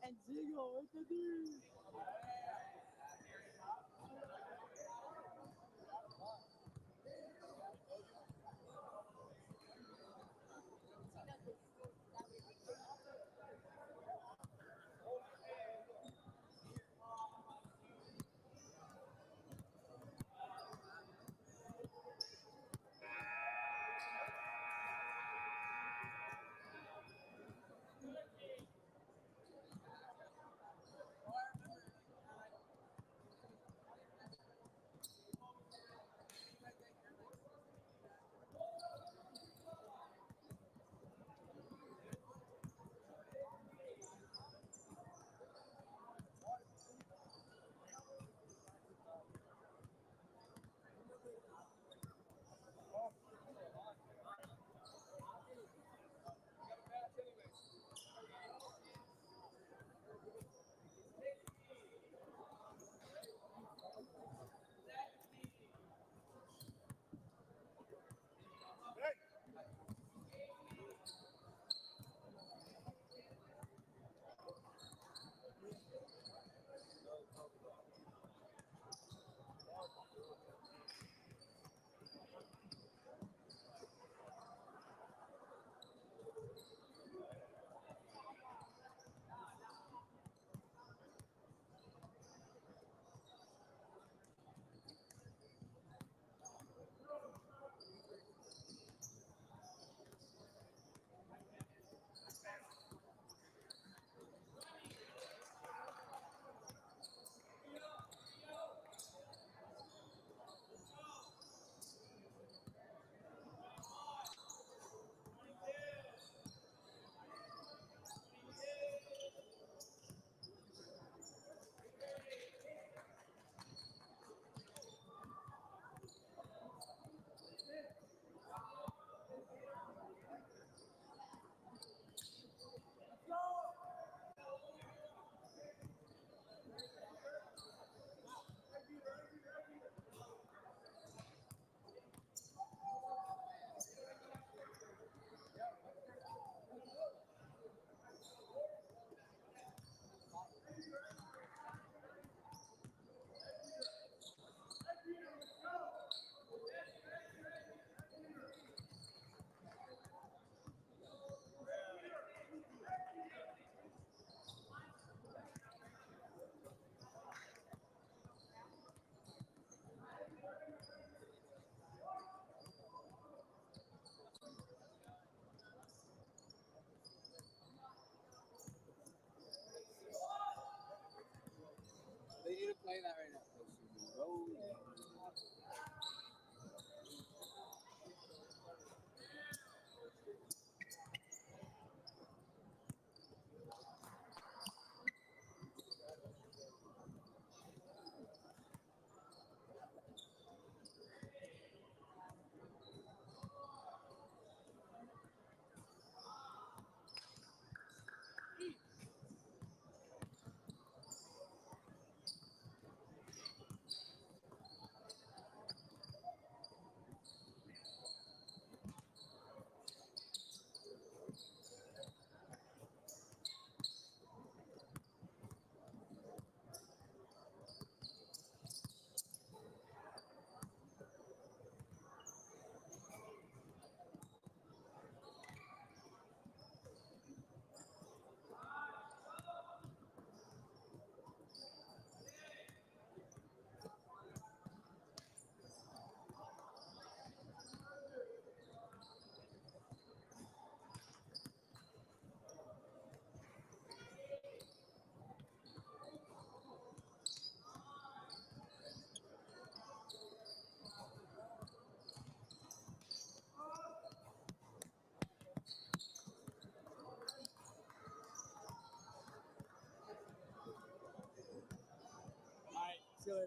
And Zigo, what to do?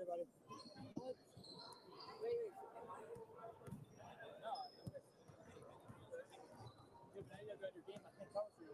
buddy. What? Wait. No. Dude, now you gotta go to your game. I can't cover for you.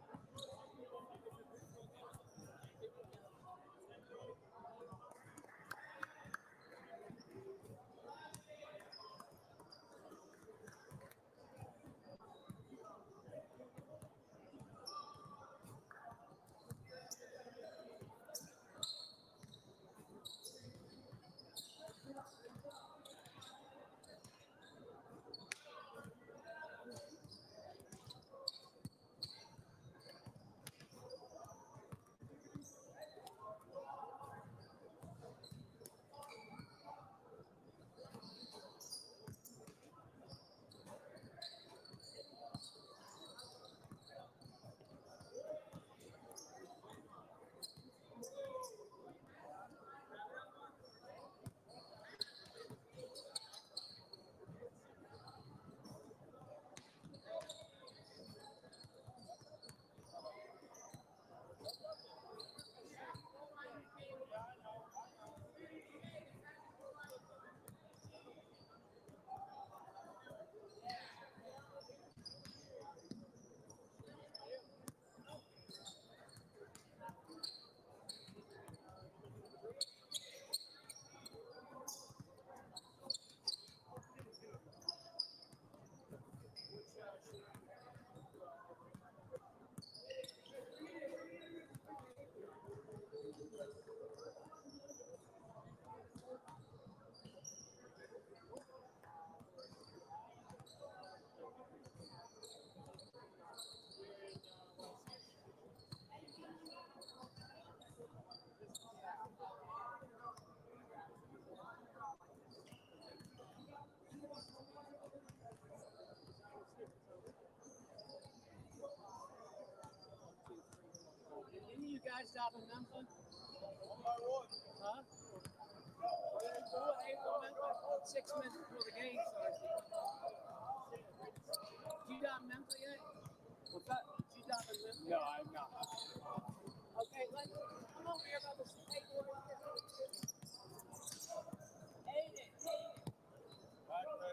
Didn't you guys stop in Memphis? 1 by 1. Huh? Well, 6 minutes before the game starts. Did you stop in Memphis yet? What's that? Did you stop in Memphis? No, I'm not. Okay, come over here about this paperwork. Ain't it? Right, right.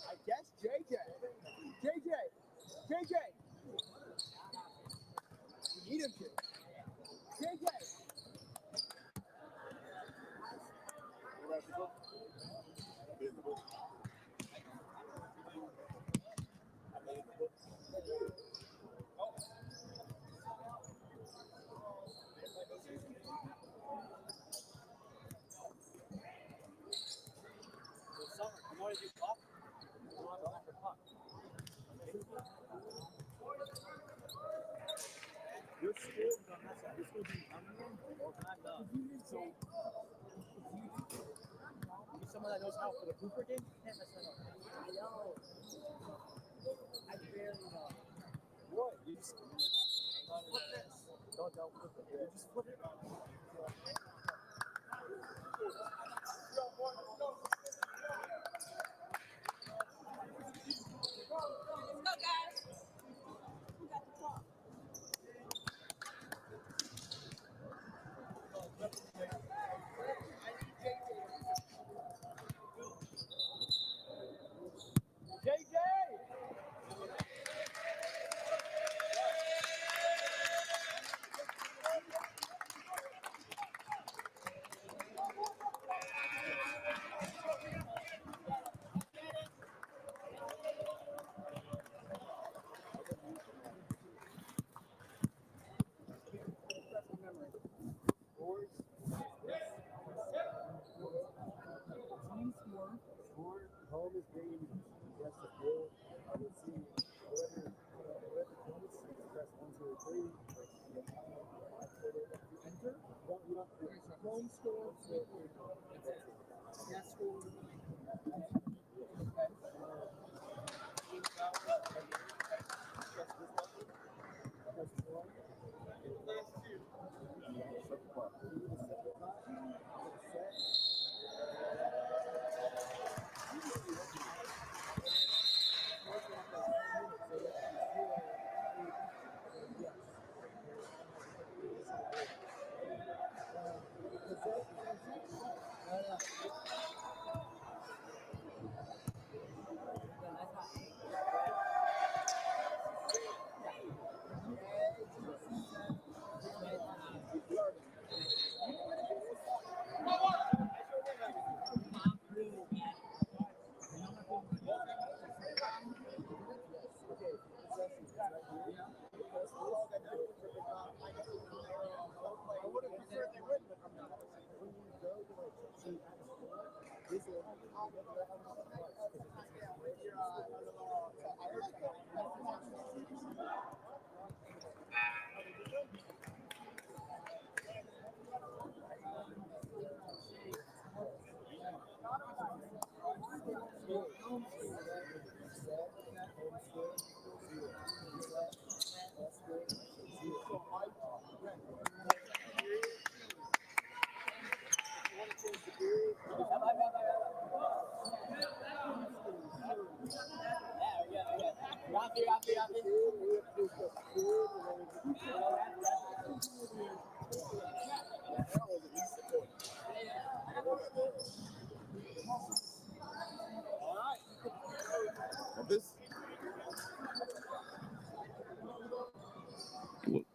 I guess JJ. You need him to. JJ. Your school is going to be unreal or not done. So, if someone that knows how for the Cooper game, can't mess that up. I know. I barely know. What? You just flip this. Don't flip it. You just flip it. Let's go, guys. Who got the ball? JJ! Home is being yes, the goal. I will see whatever comes. Press 1, 2, 3. Enter. Don't score. Yes, score.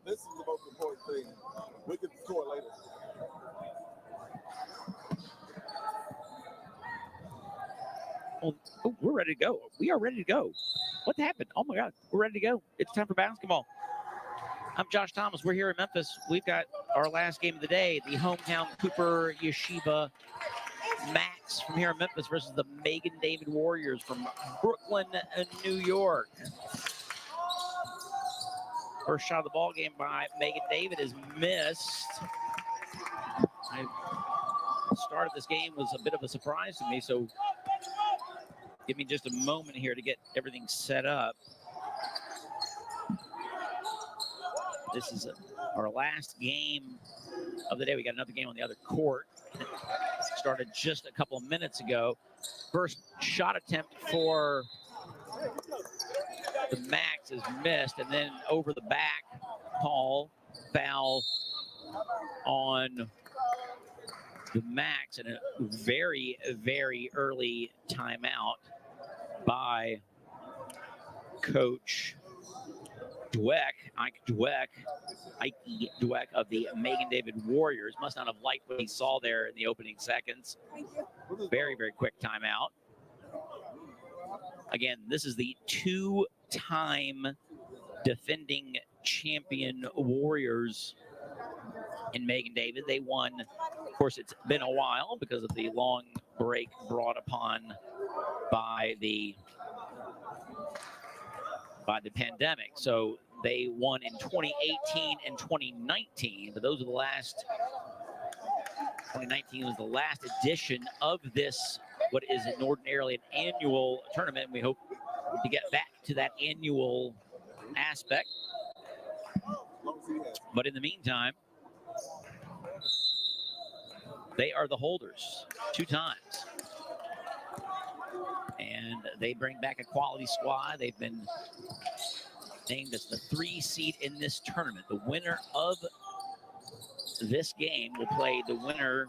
This is the most important thing. We can score later. Oh, we're ready to go. We are ready to go. What happened? Oh my God, we're ready to go. It's time for basketball. I'm Josh Thomas. We're here in Memphis. We've got our last game of the day, the hometown Cooper Yeshiva MACS from here in Memphis versus the Megan David Warriors from Brooklyn, New York. First shot of the ball game by Megan David is missed. The start of this game was a bit of a surprise to me, so give me just a moment here to get everything set up. This is our last game of the day. We got another game on the other court. Started just a couple of minutes ago. First shot attempt for the MACS is missed, and then over the back, foul on the MACS, and a very, very early timeout by Coach Ike Dweck of the Megan David Warriors. Must not have liked what he saw there in the opening seconds. Very, very quick timeout. Again, this is the two-time defending champion Warriors in Megan David. They won, of course, it's been a while because of the long break brought upon by the pandemic. So They won in 2018 and 2019, but those are the last. 2019 was the last edition of this, what is ordinarily an annual tournament. We hope to get back to that annual aspect. But in the meantime, they are the holders 2 times. And they bring back a quality squad. They've been named as the 3 seed in this tournament. The winner of this game will play the winner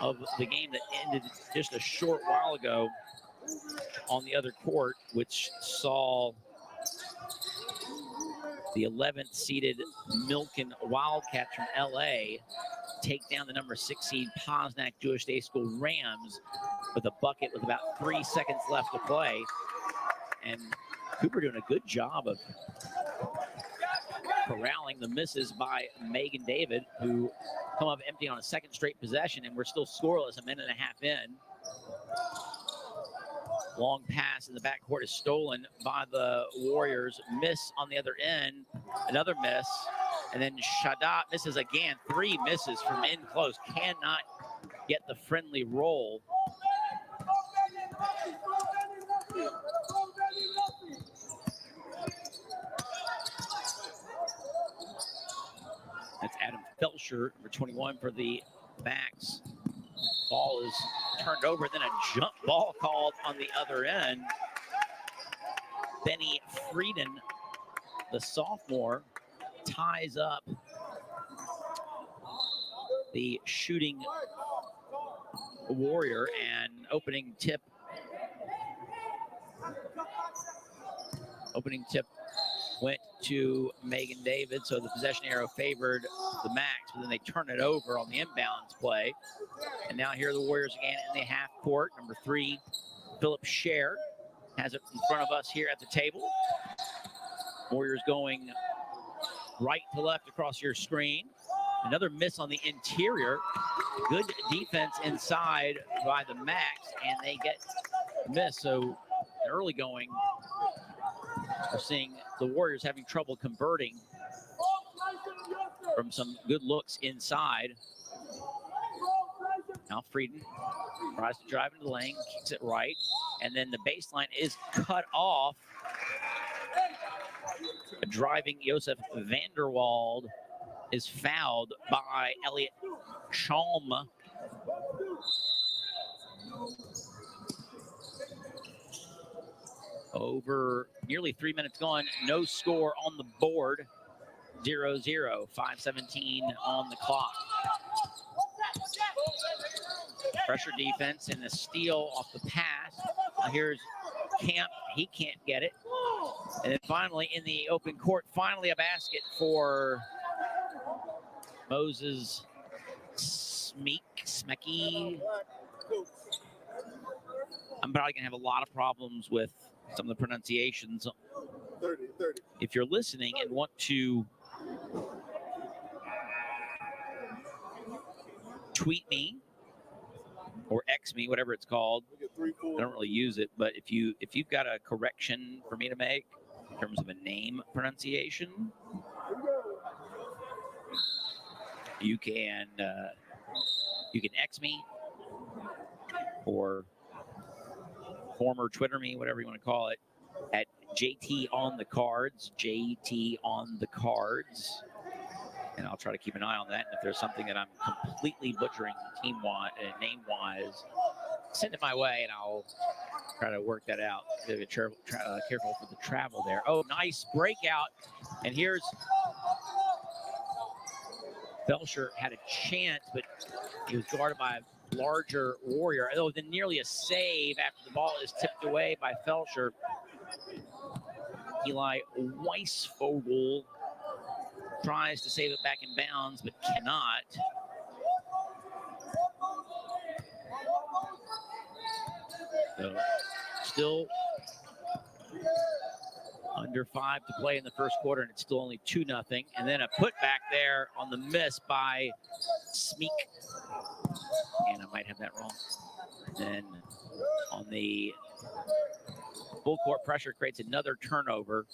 of the game that ended just a short while ago on the other court, which saw the 11th seeded Milken Wildcats from LA take down the number 6 seed Posnack Jewish Day School Rams with a bucket with about 3 seconds left to play. And Cooper doing a good job of corralling the misses by Megan David, who come up empty on a second straight possession, and we're still scoreless a minute and a half in. Long pass in the backcourt is stolen by the Warriors. Miss on the other end, another miss, and then Shadat misses again. 3 misses from in close, cannot get the friendly roll. That's Adam Felcher, number 21 for the MACS. Ball is turned over, then a jump ball called on the other end. Benny Frieden, the sophomore, ties up the shooting Warrior, and opening tip went to Megan David, so the possession arrow favored the MACS, but then they turn it over on the inbounds play. And now here are the Warriors again in the half court. Number 3, Philip Scher has it in front of us here at the table. Warriors going right to left across your screen. Another miss on the interior. Good defense inside by the MACS, and they get miss. So early going, we're seeing the Warriors having trouble converting from some good looks inside. Now Frieden tries to drive into the lane, kicks it right, and then the baseline is cut off. Driving Josef Vanderwald is fouled by Elliot Chalm. Over nearly 3 minutes gone, no score on the board. 0-0, 5:17 on the clock. Pressure defense and the steal off the pass. Now here's Camp, he can't get it. And then finally in the open court, finally a basket for Moses Smecky. I'm probably gonna have a lot of problems with some of the pronunciations. 30. If you're listening and want to tweet me or X me, whatever it's called, I don't really use it, but if you've got a correction for me to make in terms of a name pronunciation, you can X me or former Twitter me, whatever you want to call it, at JT on the cards, and I'll try to keep an eye on that. And if there's something that I'm completely butchering team-wise and name-wise, send it my way, and I'll try to work that out. Be careful for the travel there. Oh, nice breakout, and here's Belcher had a chance, but he was guarded by a larger Warrior. Oh, then nearly a save after the ball is tipped away by Felcher. Eli Weisvogel tries to save it back in bounds, but cannot. So still under 5 to play in the first quarter, and it's still only 2-0. And then a putback there on the miss by Smeek. And I might have that wrong. And then on the Full court pressure creates another turnover.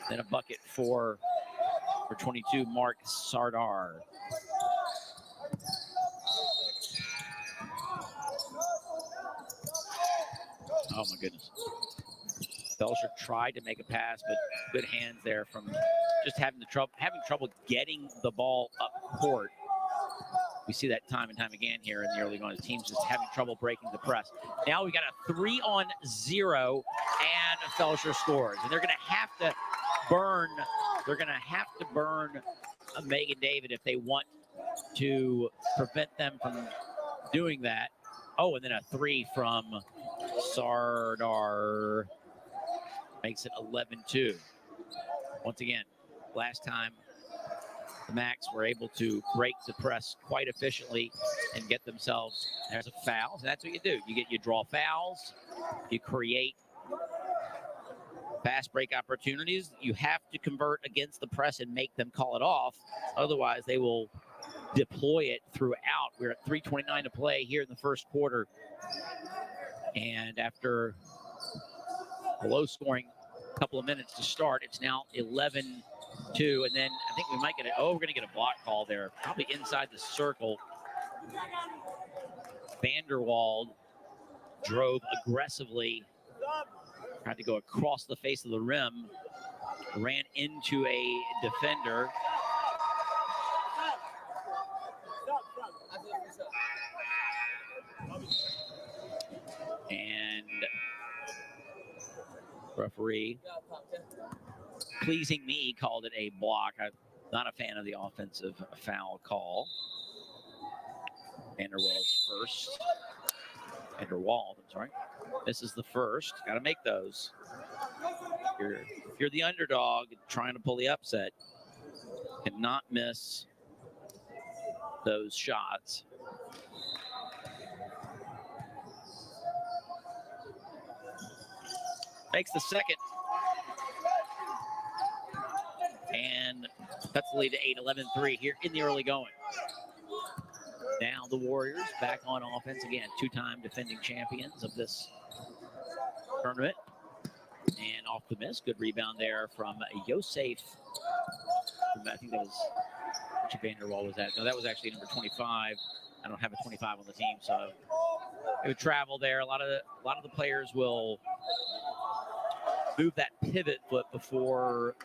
Then a bucket for 22, Mark Sardar. Oh my goodness. Belcher tried to make a pass, but good hands there from just having trouble getting the ball up court. We see that time and time again here in the early going. The team's just having trouble breaking the press. Now we got a 3-on-0, and Belcher scores. And they're going to have to burn. They're going to have to burn Megan David if they want to prevent them from doing that. Oh, and then a 3 from Sardar makes it 11-2. Once again, last time the MACS were able to break the press quite efficiently and get themselves. There's a foul. And that's what you do. You draw fouls. You create fast break opportunities. You have to convert against the press and make them call it off. Otherwise, they will deploy it throughout. We're at 3:29 to play here in the first quarter. And after a low-scoring couple of minutes to start, it's now 11-2. And then I think we might get we're going to get a block call there, probably inside the circle. Vanderwald drove aggressively, tried to go across the face of the rim, ran into a defender. And referee, pleasing me, called it a block. I'm not a fan of the offensive foul call. Vanderwald's first. Vanderwald, I'm sorry. This is the first. Got to make those. If you're the underdog trying to pull the upset, cannot miss those shots. Makes the second. And cuts the lead to 8, 11-3 here in the early going. Now the Warriors back on offense again. 2-time defending champions of this tournament. And off the miss. Good rebound there from Yosef. I think that was which Vanderwall was that. No, that was actually number 25. I don't have a 25 on the team, so it would travel there. A lot of the players will move that pivot foot before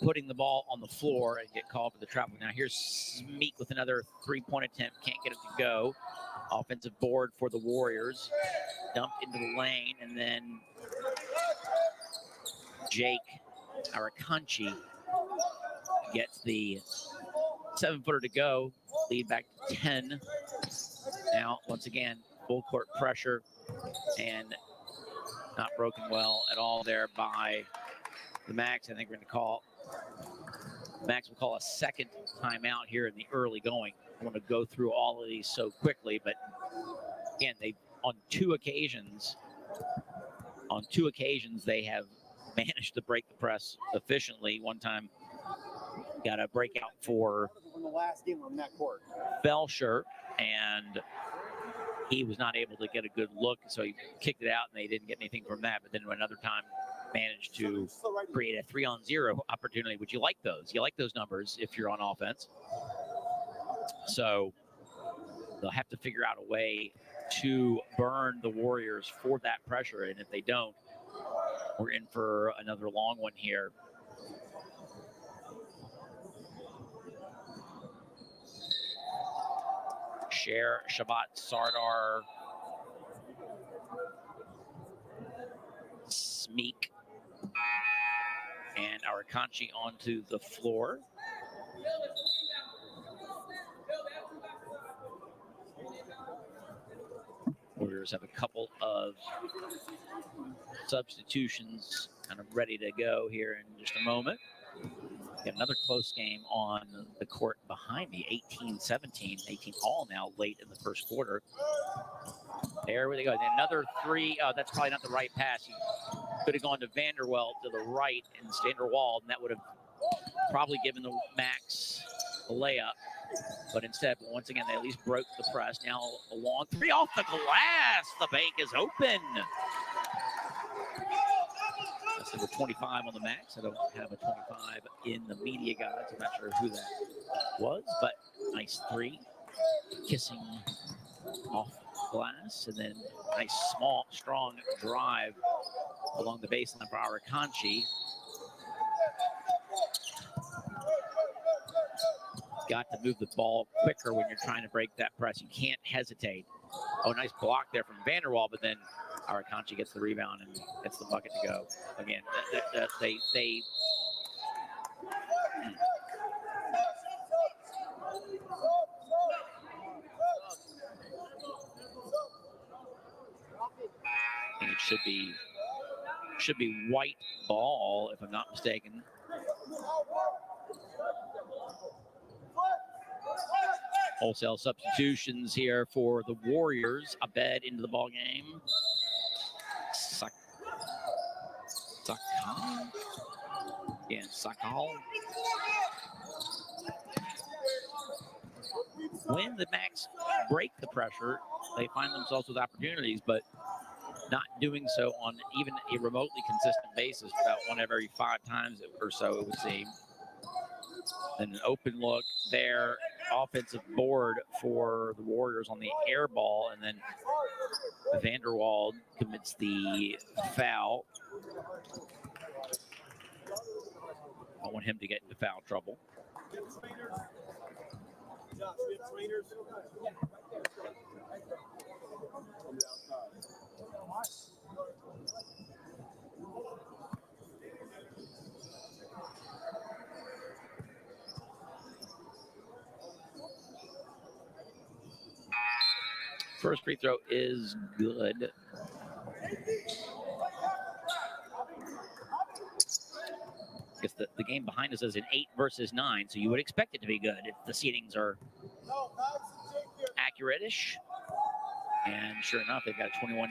putting the ball on the floor and get called for the travel. Now here's Smeek with another 3-point attempt. Can't get it to go. Offensive board for the Warriors. Dumped into the lane, and then Jake Arakanchi gets the 7-footer to go. Lead back to 10. Now, once again, full court pressure and not broken well at all there by the MACS. I think we're going to call MACS will call a second timeout here in the early going. I want to go through all of these so quickly, but again, they on two occasions they have managed to break the press efficiently. One time got a breakout for the last game on that court. Belcher, and he was not able to get a good look, so he kicked it out, and they didn't get anything from that. But then another time managed to create a 3-on-0 opportunity. Would you like those? You like those numbers if you're on offense. So they'll have to figure out a way to burn the Warriors for that pressure. And if they don't, we're in for another long one here. Shabbat, Sardar, Smeek, and Arakanchi onto the floor. Warriors have a couple of substitutions kind of ready to go here in just a moment. Got another close game on the court behind me, 18-17, 18 all now late in the first quarter. There we go. And another three. Oh, that's probably not the right pass. He could have gone to Vanderwald to the right and Vanderwald, and that would have probably given the MACS layup. But instead, once again, they at least broke the press. Now a long three off the glass. The bank is open. That's number 25 on the MACS. I don't have a 25 in the media guides. I'm not sure who that was, but nice three. Kissing off glass, and then nice small, strong drive along the baseline for Arakanchi. Got to move the ball quicker when you're trying to break that press. You can't hesitate. Oh, nice block there from Vanderwall, but then Arakanchi gets the rebound and gets the bucket to go. Again, they I think it should be white ball, if I'm not mistaken. Wholesale substitutions here for the Warriors. Abed into the ball game. Sakal. Again, Sakal. When the MACS break the pressure, they find themselves with opportunities, but not doing so on even a remotely consistent basis. About one every 5 times or so, it would seem. Then an open look there, offensive board for the Warriors on the air ball, and then Vanderwald commits the foul. I want him to get into foul trouble. First free throw is good. I guess the game behind us is an 8 versus 9, so you would expect it to be good if the seedings are accurate-ish. And sure enough, they've got a 21-19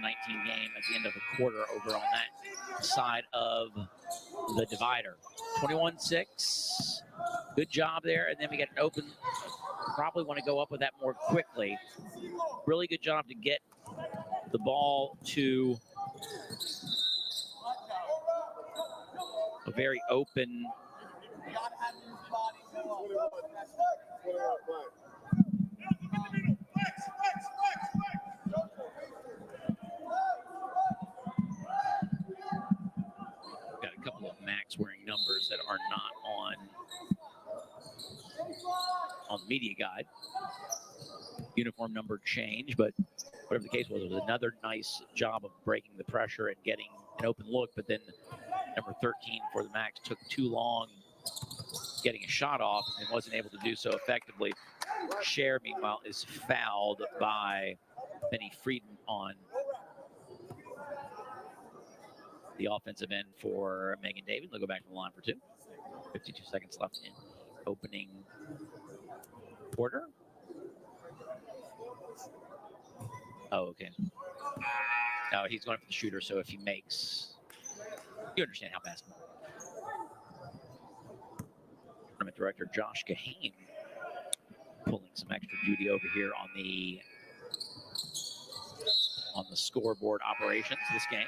game at the end of the quarter over on that side of the divider. 21-6. Good job there. And then we get an open. Probably want to go up with that more quickly. Really good job to get the ball to a very open got a couple of MACS wearing numbers that are not on the media guide. Uniform number change, but whatever the case was, it was another nice job of breaking the pressure and getting an open look, but then number 13 for the MACS took too long getting a shot off and wasn't able to do so effectively. Cher, meanwhile, is fouled by Benny Frieden on the offensive end for Megan David. They'll go back to the line for 2. 52 seconds left in opening quarter. Oh, okay. No, he's going for the shooter, so if he makes, you understand how basketball. Tournament director Josh Kahane pulling some extra duty over here on the scoreboard operations this game.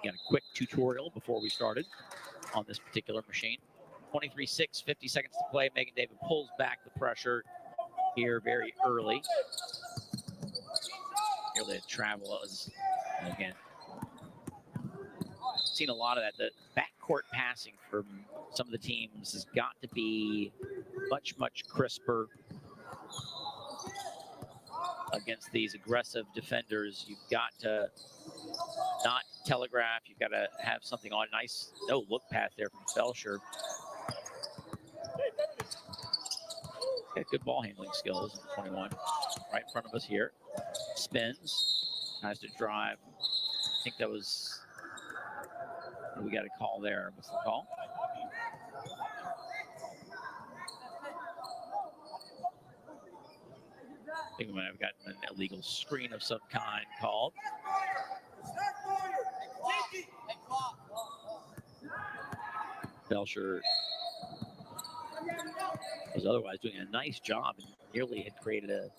Got a quick tutorial before we started on this particular machine. 23-6, 50 seconds to play. Megan David pulls back the pressure here very early. Here the travel is, again, seen a lot of that. The backcourt passing from some of the teams has got to be much, much crisper against these aggressive defenders. You've got to not telegraph. You've got to have something on. Nice no-look pass there from Felsher. Got good ball handling skills. 21 right in front of us here. Spins. Tries to drive. I think that was, we got a call there. What's the call? I think we might have gotten an illegal screen of some kind called. Belcher was otherwise doing a nice job and nearly had created a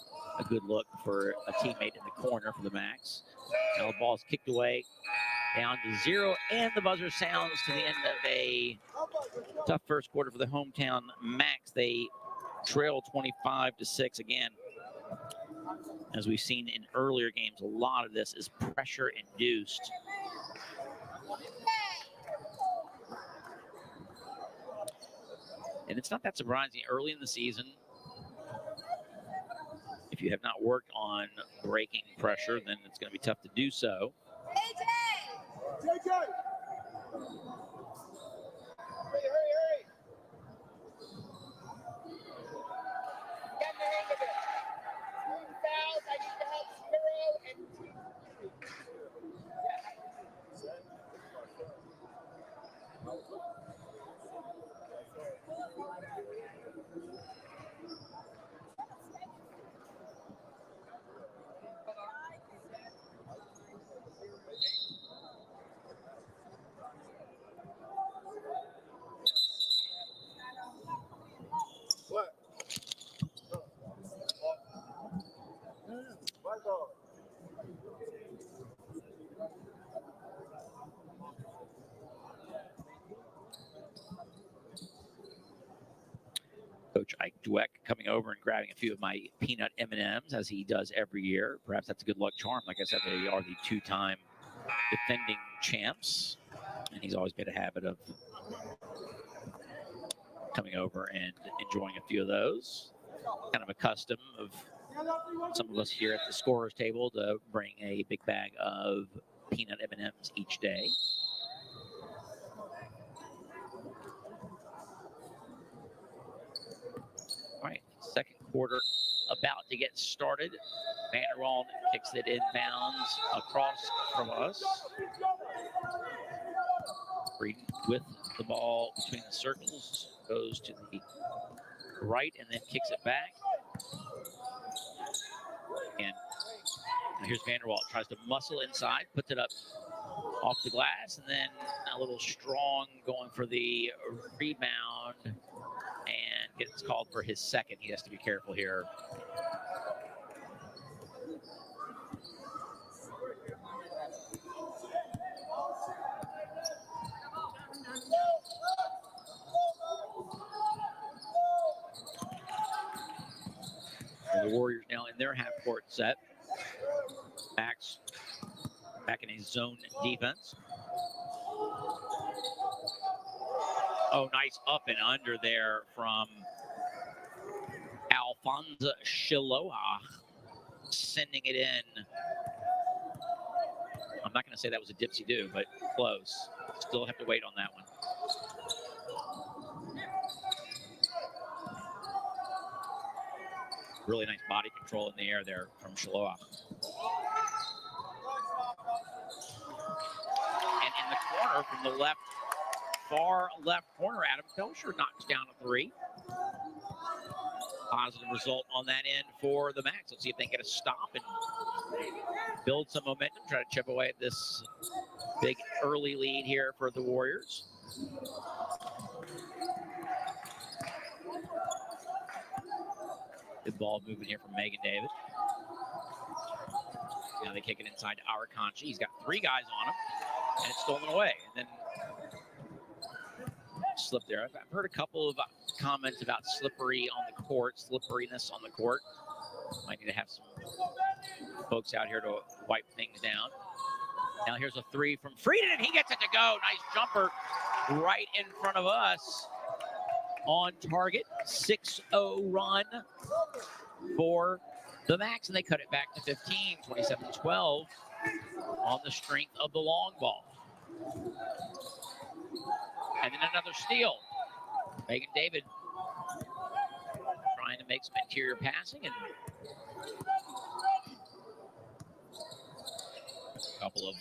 good look for a teammate in the corner for the MACS. Now the ball's kicked away down to 0, and the buzzer sounds to the end of a tough first quarter for the hometown MACS. They trail 25-6 again. As we've seen in earlier games, a lot of this is pressure induced. And it's not that surprising early in the season. If you have not worked on breaking pressure, then it's going to be tough to do so. JJ! Hurry! Get in the hang of it. Team fouls, I need to help Spiro and team. What? White ball. Coach Ike Dweck coming over and grabbing a few of my peanut M&Ms as he does every year. Perhaps that's a good luck charm. Like I said, they are the 2-time defending champs, and he's always made a habit of coming over and enjoying a few of those. Kind of a custom of some of us here at the scorer's table to bring a big bag of peanut M&Ms each day. All right, second quarter about to get started. Vanderwald kicks it inbounds across from us. Breeden with the ball between the circles, goes to the right and then kicks it back. And here's Vanderwald, tries to muscle inside, puts it up off the glass, and then a little strong going for the rebound, and gets called for his second. He has to be careful here. The Warriors now in their half-court set. MACS back in a zone defense. Oh, nice up and under there from Alfonso Shiloh, sending it in. I'm not going to say that was a dipsy-do, but close. Still have to wait on that one. Really nice body control in the air there from Shiloh. And in the corner from the left, far left corner, Adam Belcher knocks down a three. Positive result on that end for the MACS. Let's see if they get a stop and build some momentum, try to chip away at this big early lead here for the Warriors. Good ball movement here from Megan David. Now they kick it inside to Arakanchi. He's got three guys on him, and it's stolen away. And then slip there. I've heard a couple of comments about slippery on the court, slipperiness on the court. Might need to have some folks out here to wipe things down. Now here's a three from Frieden, and he gets it to go. Nice jumper right in front of us. On target, 6-0 run for the MACS, and they cut it back to 15, 27-12 on the strength of the long ball. And then another steal. Megan David trying to make some interior passing, and a couple of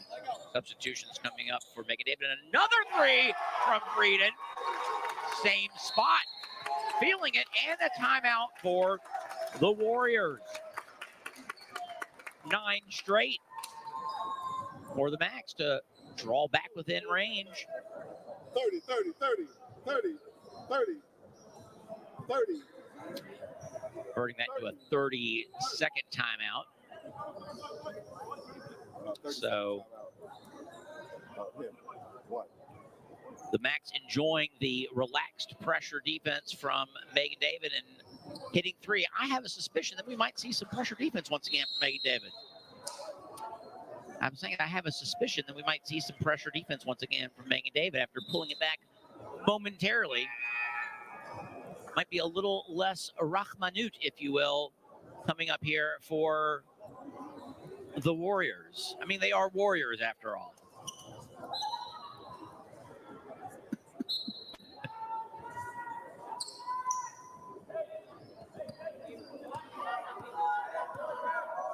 substitutions coming up for Megan David, and another three from Frieden. Same spot, feeling it, and a timeout for the Warriors. 9 straight for the MACS to draw back within range. 30. Converting that to a 30-second timeout. So the MACS enjoying the relaxed pressure defense from Megan David and hitting three. I have a suspicion that we might see some pressure defense once again from Megan David. I'm saying I have a suspicion that we might see some pressure defense once again from Megan David after pulling it back momentarily. Might be a little less Rahmanut, if you will, coming up here for the Warriors. I mean, they are Warriors after all.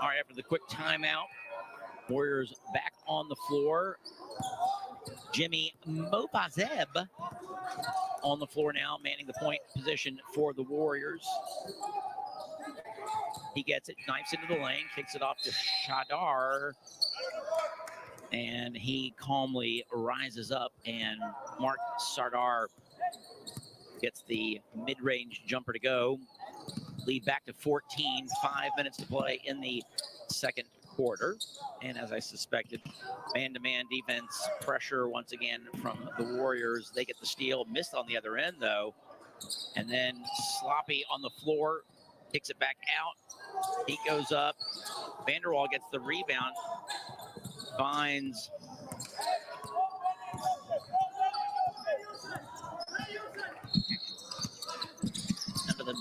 All right, after the quick timeout, Warriors back on the floor. Jimmy Mobazeb on the floor now, manning the point position for the Warriors. He gets it, knifes into the lane, kicks it off to Shadar, and he calmly rises up, and Mark Sardar gets the mid-range jumper to go. Lead back to 14, 5 minutes to play in the second quarter. And as I suspected, man-to-man defense pressure once again from the Warriors. They get the steal, missed on the other end though. And then Sloppy on the floor, kicks it back out. He goes up. Vanderwall gets the rebound, finds under the.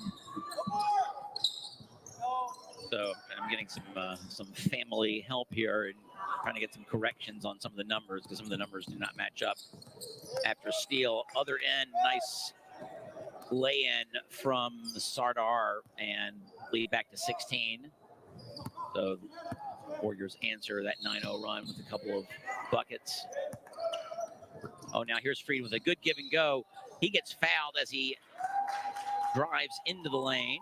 So I'm getting some family help here and trying to get some corrections on some of the numbers because some of the numbers do not match up. After steal, other end, nice lay-in from Sardar and lead back to 16. So Warriors answer that 9-0 run with a couple of buckets. Oh, now here's Freed with a good give and go. He gets fouled as he drives into the lane.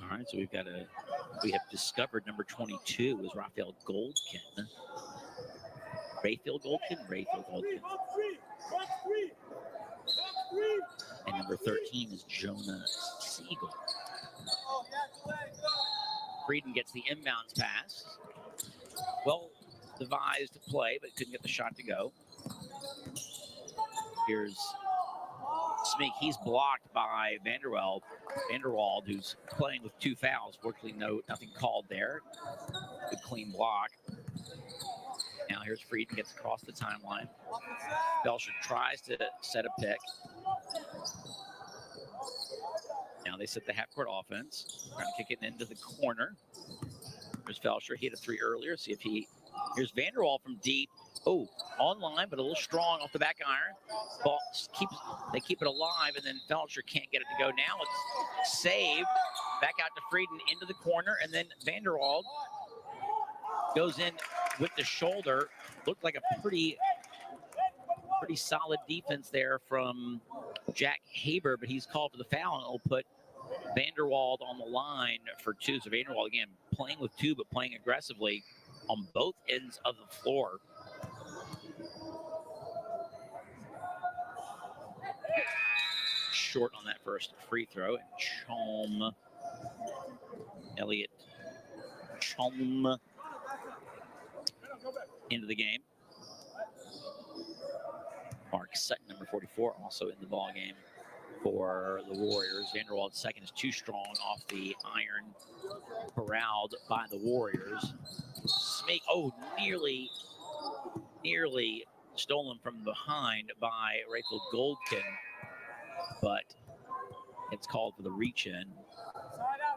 All right, so we have discovered number 22 is Raphael Goldkin. Rayfield Goldkin. And number 13 is Jonah Siegel. Frieden gets the inbounds pass. Well devised play, but couldn't get the shot to go. Here's Smink. He's blocked by Vanderwald, who's playing with 2 fouls. Fortunately, nothing called there. Good clean block. Now here's Frieden, gets across the timeline. Belcher tries to set a pick. Now they set the half-court offense. Trying to kick it into the corner. There's Felcher. He hit a 3 earlier. See if he... Here's Vanderwall from deep. Oh, online, but a little strong off the back iron. Ball they keep it alive, and then Felcher can't get it to go. Now it's saved. Back out to Frieden into the corner, and then Vanderwald goes in with the shoulder. Looked like a pretty solid defense there from Jack Haber, but he's called for the foul, and it'll put Vanderwald on the line for 2. So Vanderwald, again, playing with 2, but playing aggressively on both ends of the floor. Short on that first free throw, and Elliot Chalm into the game. Mark Sutton, number 44, also in the ball game for the Warriors. Vanderwald's second is too strong off the iron, corralled by the Warriors. Smake, nearly stolen from behind by Rachel Goldkin, but it's called for the reach-in. Side out.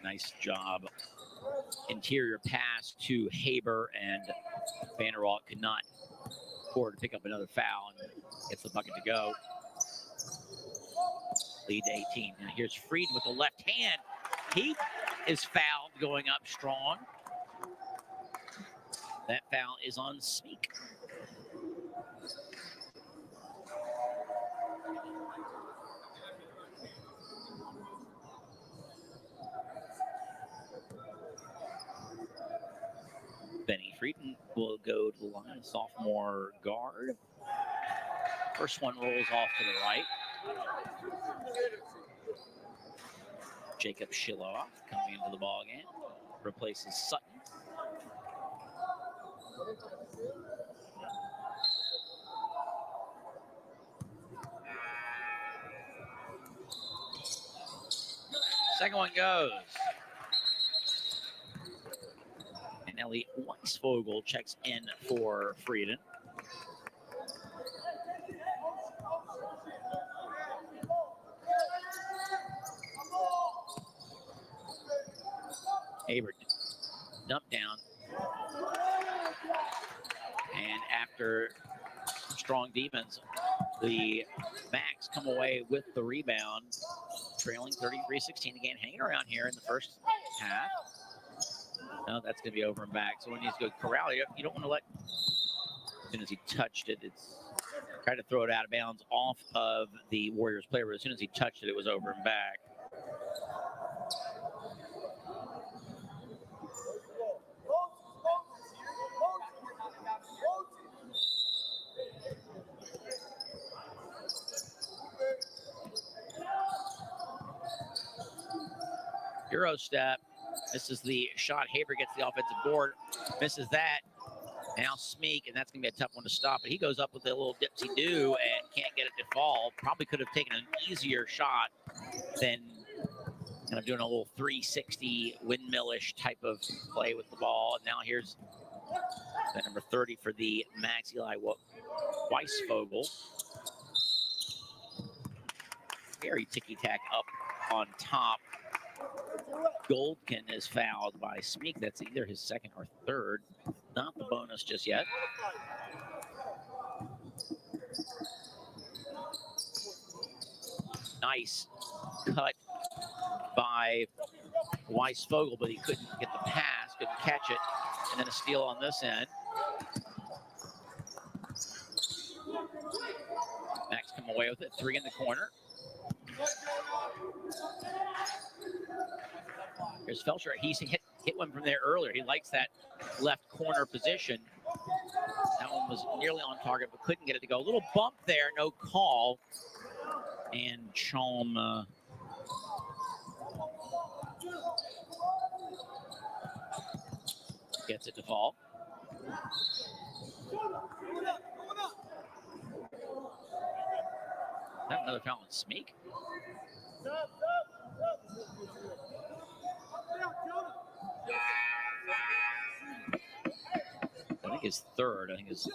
Nice job. Interior pass to Haber, and Vanderwald could not afford to pick up another foul and gets the bucket to go. Lead to 18. Now here's Frieden with the left hand. He is fouled going up strong. That foul is on Smeek. Benny Frieden will go to the line, sophomore guard. First one rolls off to the right. Jacob Shiloh coming into the ball game, replaces Sutton. Second one goes. And Ellie Weisvogel checks in for Frieden. Haber dumped down. And after strong defense, the MACS come away with the rebound, trailing 33-16 again, hanging around here in the first half. No, that's going to be over and back. So when you go corral, you don't want to let, as soon as he touched it, it's tried to throw it out of bounds off of the Warriors player, but as soon as he touched it, it was over and back. Euro step. This is the shot. Haber gets the offensive board, misses that. Now Smeek, and that's going to be a tough one to stop. But he goes up with a little dipsy-do and can't get it to fall. Probably could have taken an easier shot than kind of doing a little 360 windmill-ish type of play with the ball. And now here's the number 30 for the MACS, Eli Weisvogel. Very ticky-tack up on top. Goldkin is fouled by Smeek. That's either his second or third. Not the bonus just yet. Nice cut by Weisvogel, but he couldn't get the pass, couldn't catch it. And then a steal on this end. MACS come away with it. 3 in the corner. Here's Felcher. He's hit one from there earlier. He likes that left corner position. That one was nearly on target, but couldn't get it to go. A little bump there, no call. And Chalm gets it to fall. Is that another foul on Smeek? I think his third. I think his.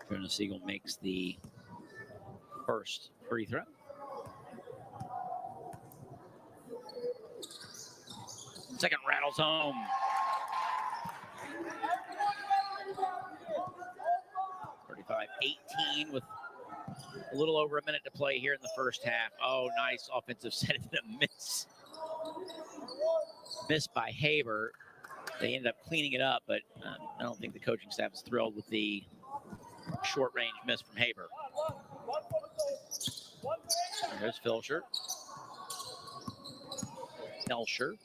Jonah Siegel makes the first free throw. Second rattles home. (35-18) with a little over a minute to play here in the first half. Oh, nice offensive set and a miss. Missed by Haber. They ended up cleaning it up, but I don't think the coaching staff is thrilled with the short-range miss from Haber. There's Filcher. Elsher.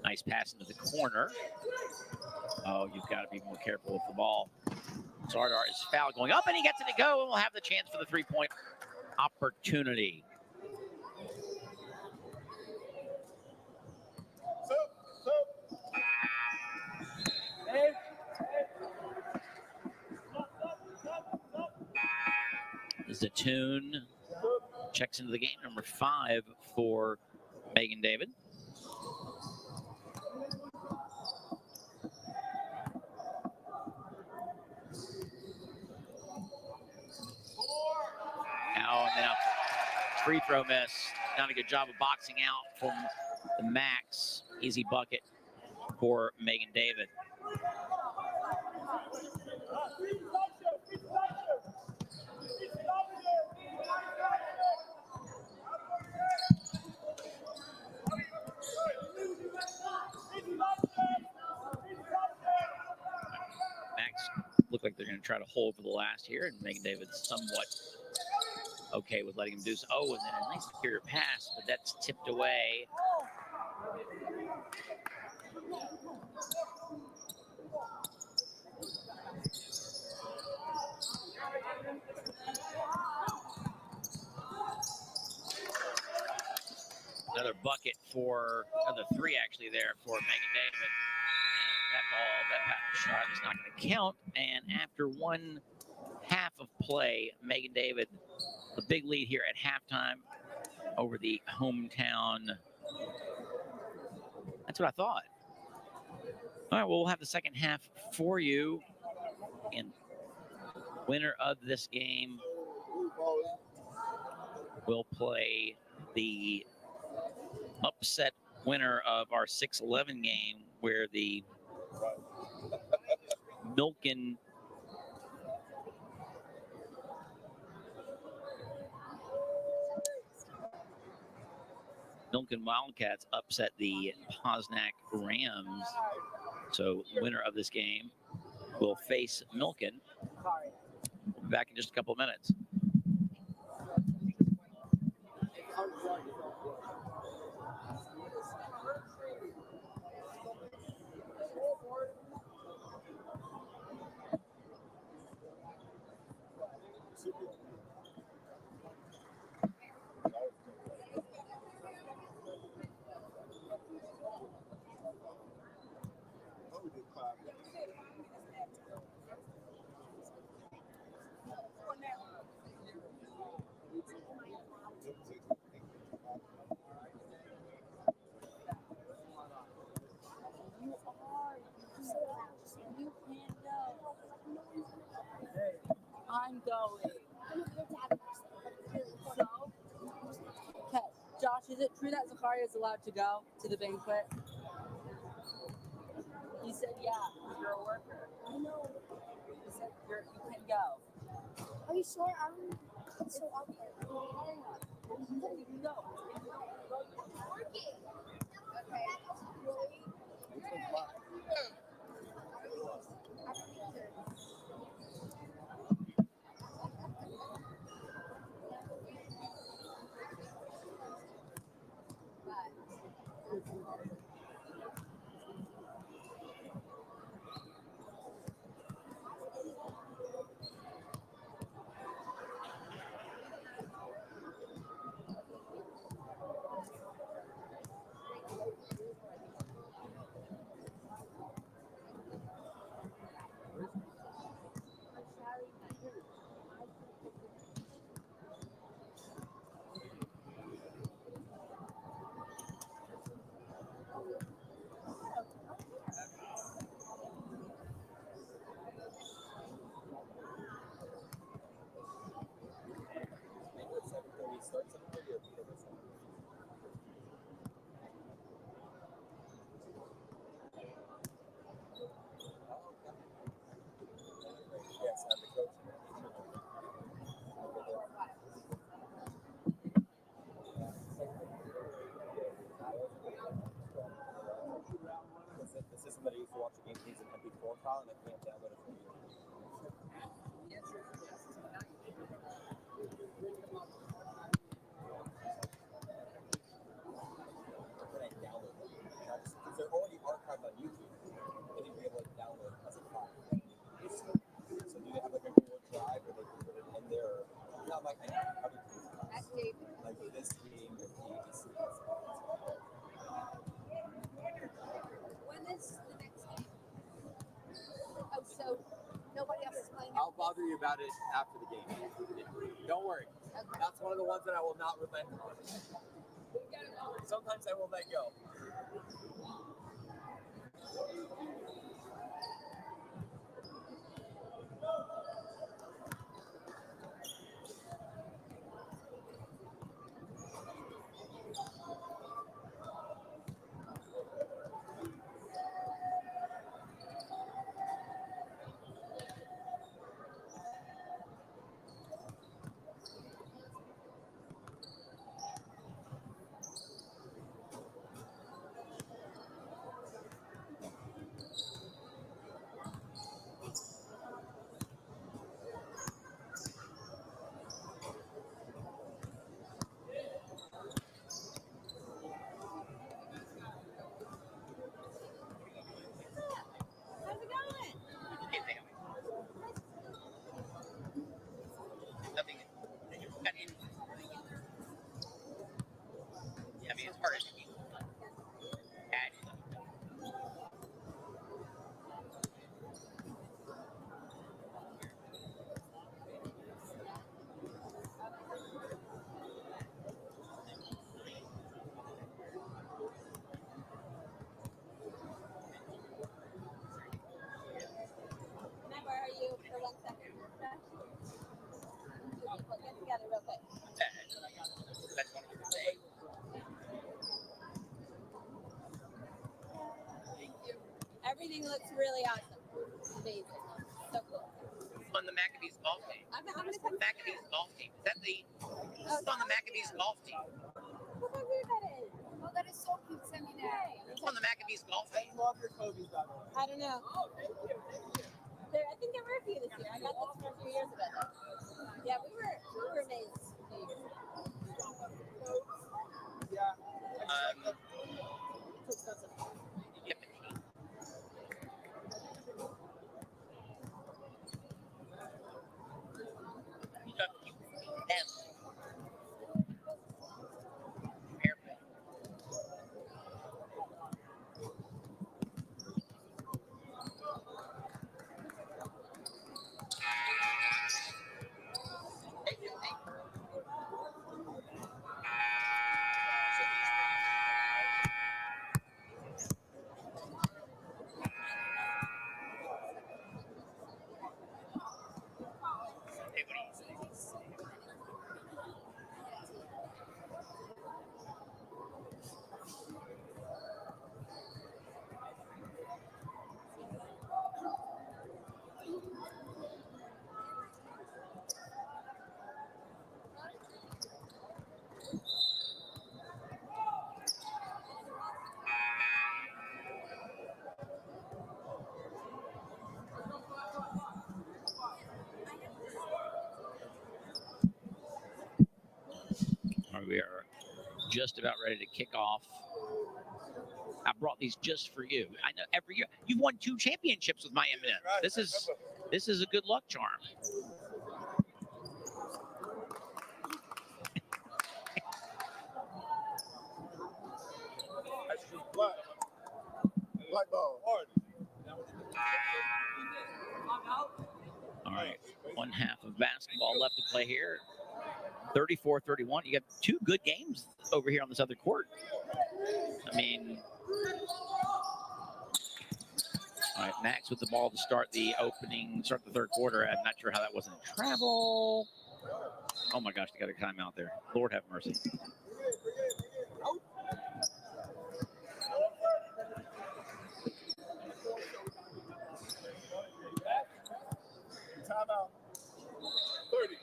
Nice pass into the corner. Oh, you've got to be more careful with the ball. Sardar is fouled going up, and he gets it to go, and we'll have the chance for the three-point opportunity. Zatoon checks into the game, number 5 for Megan David. Now and then a free throw miss. Not a good job of boxing out from the MACS. Easy bucket for Megan David. MACS look like they're going to try to hold for the last here, and Megan David's somewhat okay with letting him do so. Oh, and then a nice superior pass, but that's tipped away. Another bucket for, another three actually there for Megan David. And that shot is not going to count. And after one half of play, Megan David, the big lead here at halftime over the hometown. That's what I thought. All right, well, we'll have the second half for you. And winner of this game will play the upset winner of our 6-11 game, where the Milken Wildcats upset the Posnack Rams. So winner of this game will face Milken. We'll be back in just a couple of minutes. I'm going. So, okay, Josh, is it true that Zachariah is allowed to go to the banquet? He said, yeah, you're a worker. I know. He said, you can go. Are you sure? I'm so up there. You can go. Working. Okay. Somebody used to watch the game in MP4 file and I can't download it from you. Then I download them. Because they're already archived on YouTube. They need to be able to download as a file. So do they have like a Google Drive where they can put it in there? Not like I know other things. Like this game with ABC. When is the next game? Oh, so nobody else is playing? I'll bother you about it after the game. Don't worry. Okay. That's one of the ones that I will not relent on. Sometimes I will let go. looks really awesome. Amazing. So cool. On the Maccabees golf team. I'm gonna come. Maccabees golf team. Is that the? This is on the Maccabees golf team. Look how weird that is. Oh, that is so cute. Send me that. Who's on the Maccabees golf team? Love your Kobe's, by the way. I don't know. I think there were a few this year. I got this for a few years ago. Though. Yeah, we were amazed. Yeah. Yep. We are just about ready to kick off. I brought these just for you. I know every year you've won 2 championships with my M&M. This is a good luck charm. Black ball. All right, one half of basketball left to play here. 34-31. You got 2 good games over here on this other court. I mean, all right, Max with the ball to start the third quarter. I'm not sure how that wasn't travel. Oh my gosh, they got a timeout there. Lord have mercy. Timeout. 30.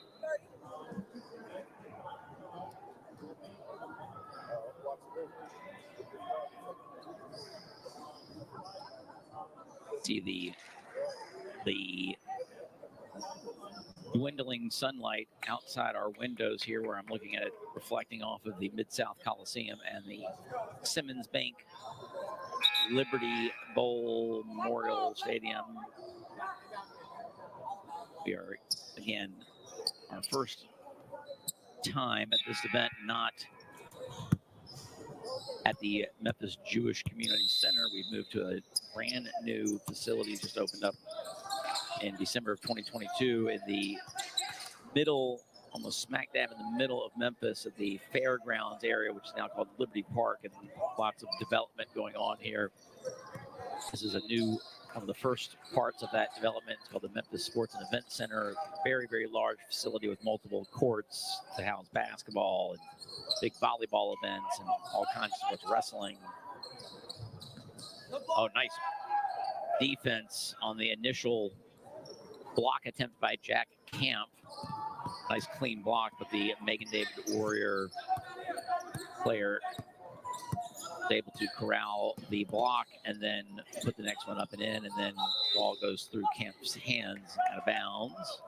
See the dwindling sunlight outside our windows here, where I'm looking at it reflecting off of the Mid-South Coliseum and the Simmons Bank Liberty Bowl Memorial Stadium. We are, again, our first time at this event, not at the Memphis Jewish Community Center. We've moved to a brand new facility, just opened up in December of 2022 in the middle, almost smack dab in the middle of Memphis at the fairgrounds area, which is now called Liberty Park, and lots of development going on here. This is one of the first parts of that development. It's called the Memphis Sports and Event Center. Very, very large facility with multiple courts to house basketball and big volleyball events and all kinds of sports, wrestling. Oh, nice defense on the initial block attempt by Jack Camp. Nice clean block, but the Megan David Warrior player was able to corral the block and then put the next one up and in, and then the ball goes through Camp's hands out of bounds.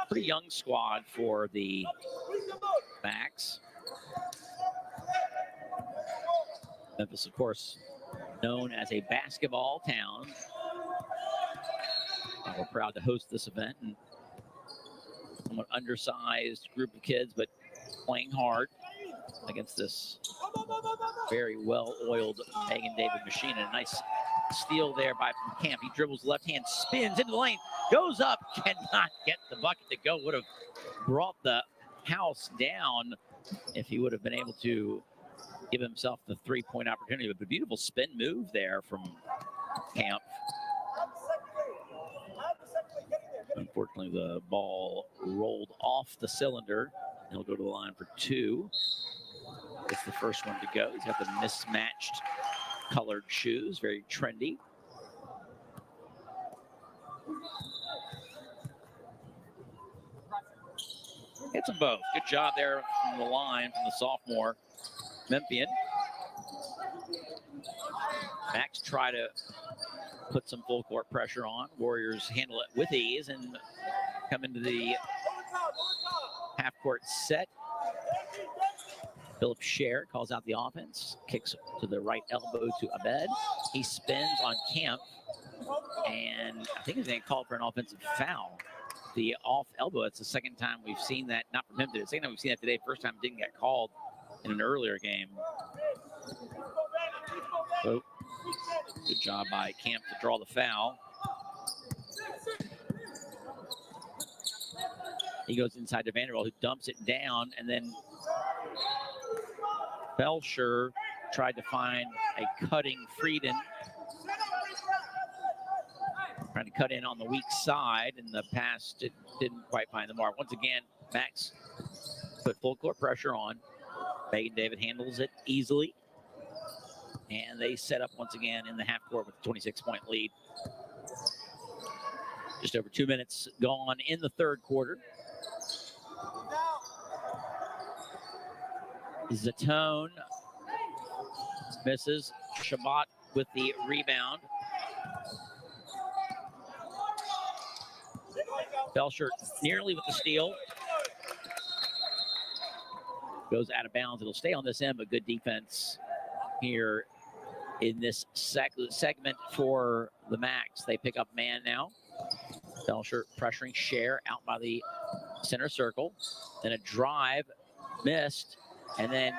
Pretty young squad for the MACS. Memphis, of course, known as a basketball town. And we're proud to host this event, and somewhat undersized group of kids, but playing hard against this very well-oiled Megan David machine. And a nice steal there by Camp. He dribbles left hand, spins into the lane, goes up, cannot get the bucket to go. Would have brought the house down if he would have been able to give himself the three-point opportunity. But a beautiful spin move there from Camp. Unfortunately, the ball rolled off the cylinder. He'll go to the line for 2. It's the first one to go. He's got the mismatched colored shoes, very trendy. Hits them both. Good job there from the line from the sophomore Memphian. MACS try to put some full court pressure on. Warriors handle it with ease and come into the half court set. Philip Scher calls out the offense, kicks to the right elbow to Abed. He spins on Camp, and I think he's going to call for an offensive foul. The off elbow, it's the second time we've seen that, not from him today, the second time we've seen that today. First time it didn't get called in an earlier game. So, good job by Camp to draw the foul. He goes inside to Vanderbilt, who dumps it down, and then Belcher tried to find a cutting Frieden. Trying to cut in on the weak side, and the pass didn't quite find the mark. Once again, MACS put full court pressure on. Megan David handles it easily. And they set up once again in the half court with a 26-point lead. Just over 2 minutes gone in the third quarter. Zatone misses. Shabbat with the rebound. Belcher nearly with the steal. Goes out of bounds. It'll stay on this end, but good defense here in this segment for the MACS. They pick up man now. Belcher pressuring Scher out by the center circle. Then a drive, missed, and then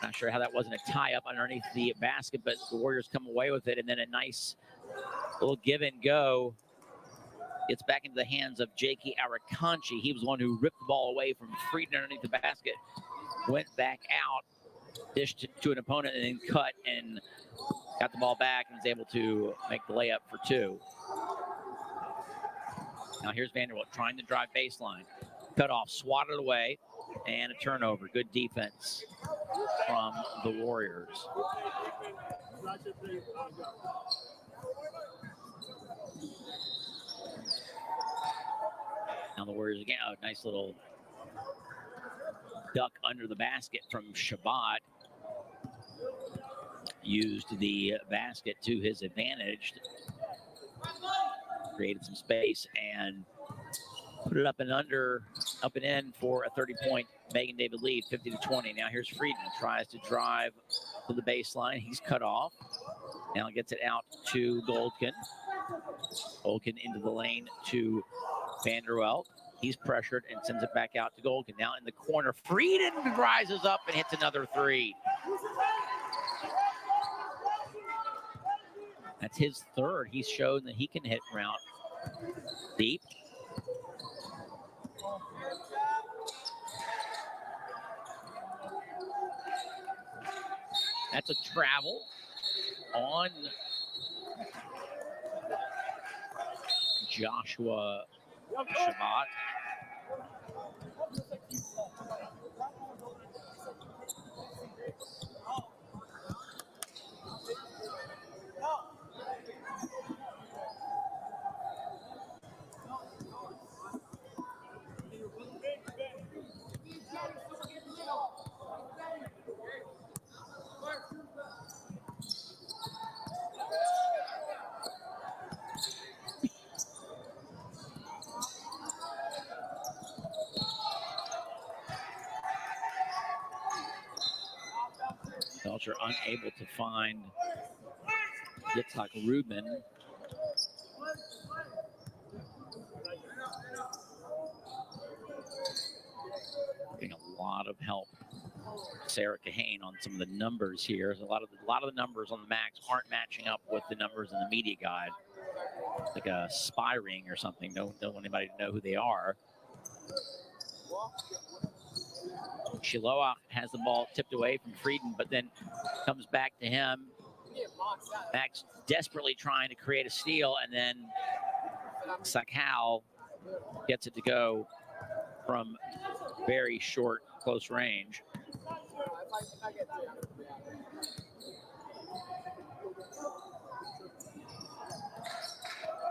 not sure how that wasn't a tie-up underneath the basket, but the Warriors come away with it, and then a nice little give and go. It's back into the hands of Jakey Arakanchi. He was the one who ripped the ball away from Frieden underneath the basket, went back out, dished to an opponent, and then cut and got the ball back and was able to make the layup for two. Now here's Vanderbilt trying to drive baseline. Cut off, swatted away, and a turnover. Good defense from the Warriors. Now the Warriors again, a nice little duck under the basket from Shabbat. Used the basket to his advantage. Created some space and put it up and in for a 30-point Megan David lead, 50-20. Now here's Frieden, tries to drive to the baseline. He's cut off. Now gets it out to Goldkin. Goldkin into the lane to Vanderbilt. He's pressured and sends it back out to Goldkin. Now in the corner, Frieden rises up and hits another three. That's his third. He's shown that he can hit round deep. That's a travel on Joshua Shabbat. Belcher unable to find Yitzhak Rubin. Getting a lot of help. Sarah Kahane on some of the numbers here. So a lot of the numbers on the MACS aren't matching up with the numbers in the media guide. Like a spy ring or something. Don't want anybody to know who they are. Shiloah has the ball tipped away from Frieden, but then comes back to him. MACS desperately trying to create a steal, and then Sakal gets it to go from very short, close range.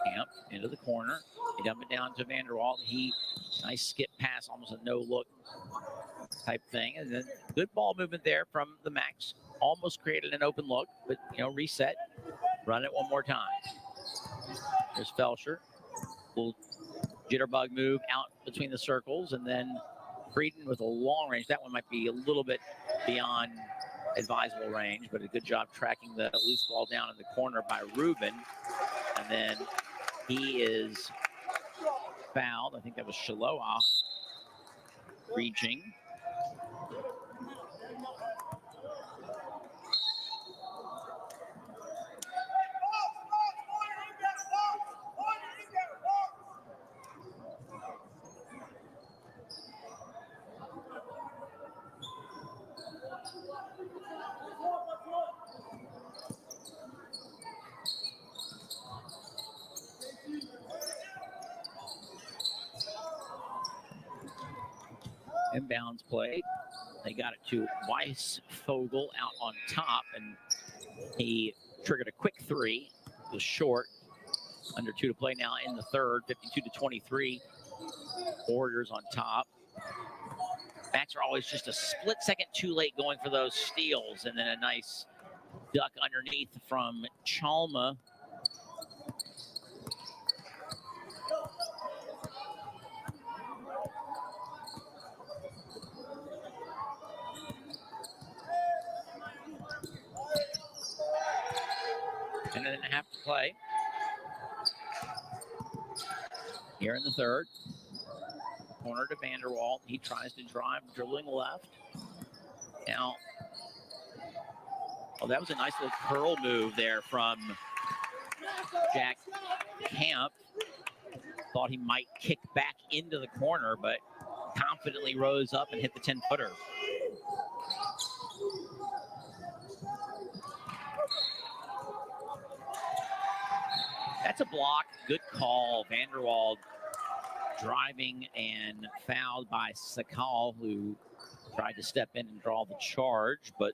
Camp into the corner. They dump it down to Vanderwalt. Nice skip pass, almost a no-look type thing. And then good ball movement there from the MACS. Almost created an open look, but, reset. Run it one more time. There's Felsher. Little jitterbug move out between the circles, and then Frieden with a long range. That one might be a little bit beyond advisable range, but a good job tracking the loose ball down in the corner by Rubin. And then he is fouled. I think that was Shiloah reaching. Inbounds play. They got it to Weisfogel out on top, and he triggered a quick three. It was short. Under 2 to play now in the third, 52-23. Warriors on top. Backs are always just a split second too late going for those steals, and then a nice duck underneath from Chalma. And then have to play here in the third. Corner to Vanderwalt. He tries to drive, dribbling left. Now, that was a nice little curl move there from Jack Camp. Thought he might kick back into the corner, but confidently rose up and hit the 10-footer. That's a block. Good call. Vanderwalt driving and fouled by Sakal, who tried to step in and draw the charge, but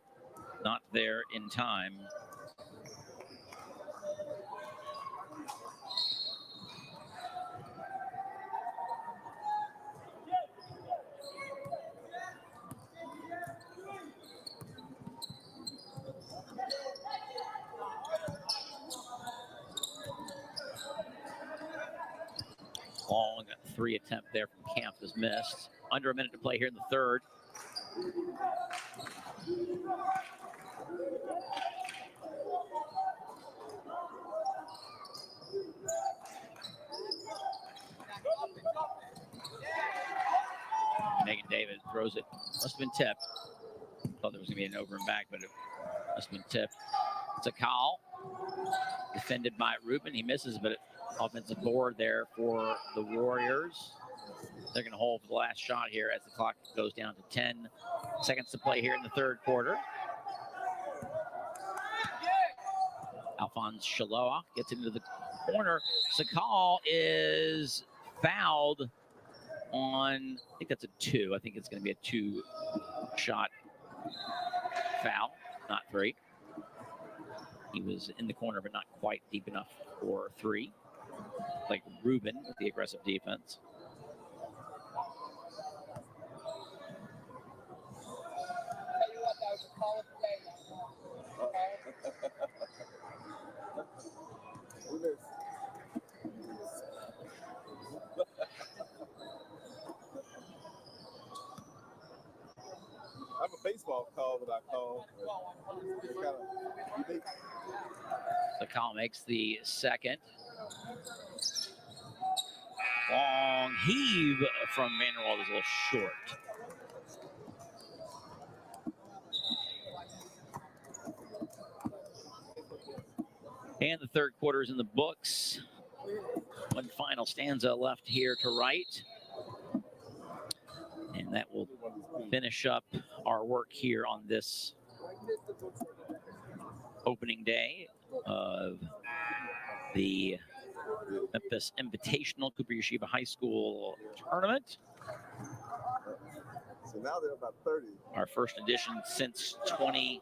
not there in time. Long 3 attempt there from Camp is missed. Under a minute to play here in the third. Megan David throws it. Must have been tipped. Thought there was going to be an over and back, but it must have been tipped. It's a call. Defended by Rubin. He misses, but offensive board there for the Warriors. They're going to hold for the last shot here as the clock goes down to 10 seconds to play here in the third quarter. Alphonse Shiloah gets into the corner. Sakal is fouled on, I think that's a 2. I think it's going to be a 2-shot foul, not 3. He was in the corner, but not quite deep enough for 3. Like Rubin with the aggressive defense. I have a baseball call that I call. The call makes the second. Long heave from Vanderwalt is a little short. And the third quarter is in the books. One final stanza left here to write. And that will finish up our work here on this opening day of the Memphis Invitational Cooper Yeshiva High School Tournament. So now they're about 30. Our first edition since 2019.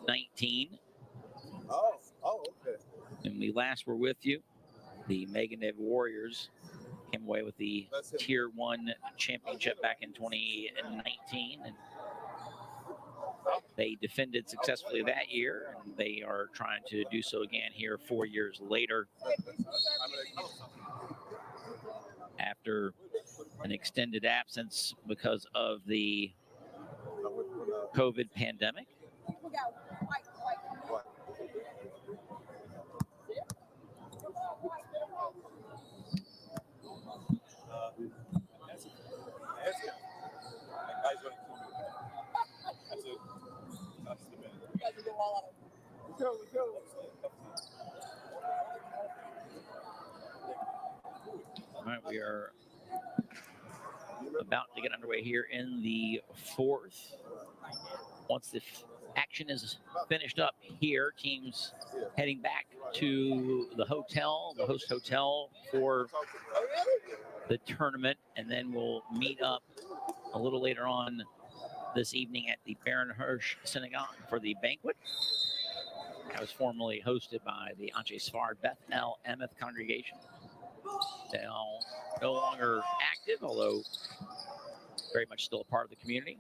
19. Oh, okay. When we last were with you, the Megan David Warriors came away with the Tier 1 championship back in 2019. And they defended successfully that year, and they are trying to do so again here 4 years later. After an extended absence because of the COVID pandemic. All right, we are about to get underway here in the fourth. Once the action is finished up here, teams heading back to the hotel, the host hotel for the tournament, and then we'll meet up a little later on this evening at the Baron Hirsch Synagogue for the banquet. That was formerly hosted by the Anshe Sfard Beth El Emeth congregation. They are no longer active, although very much still a part of the community.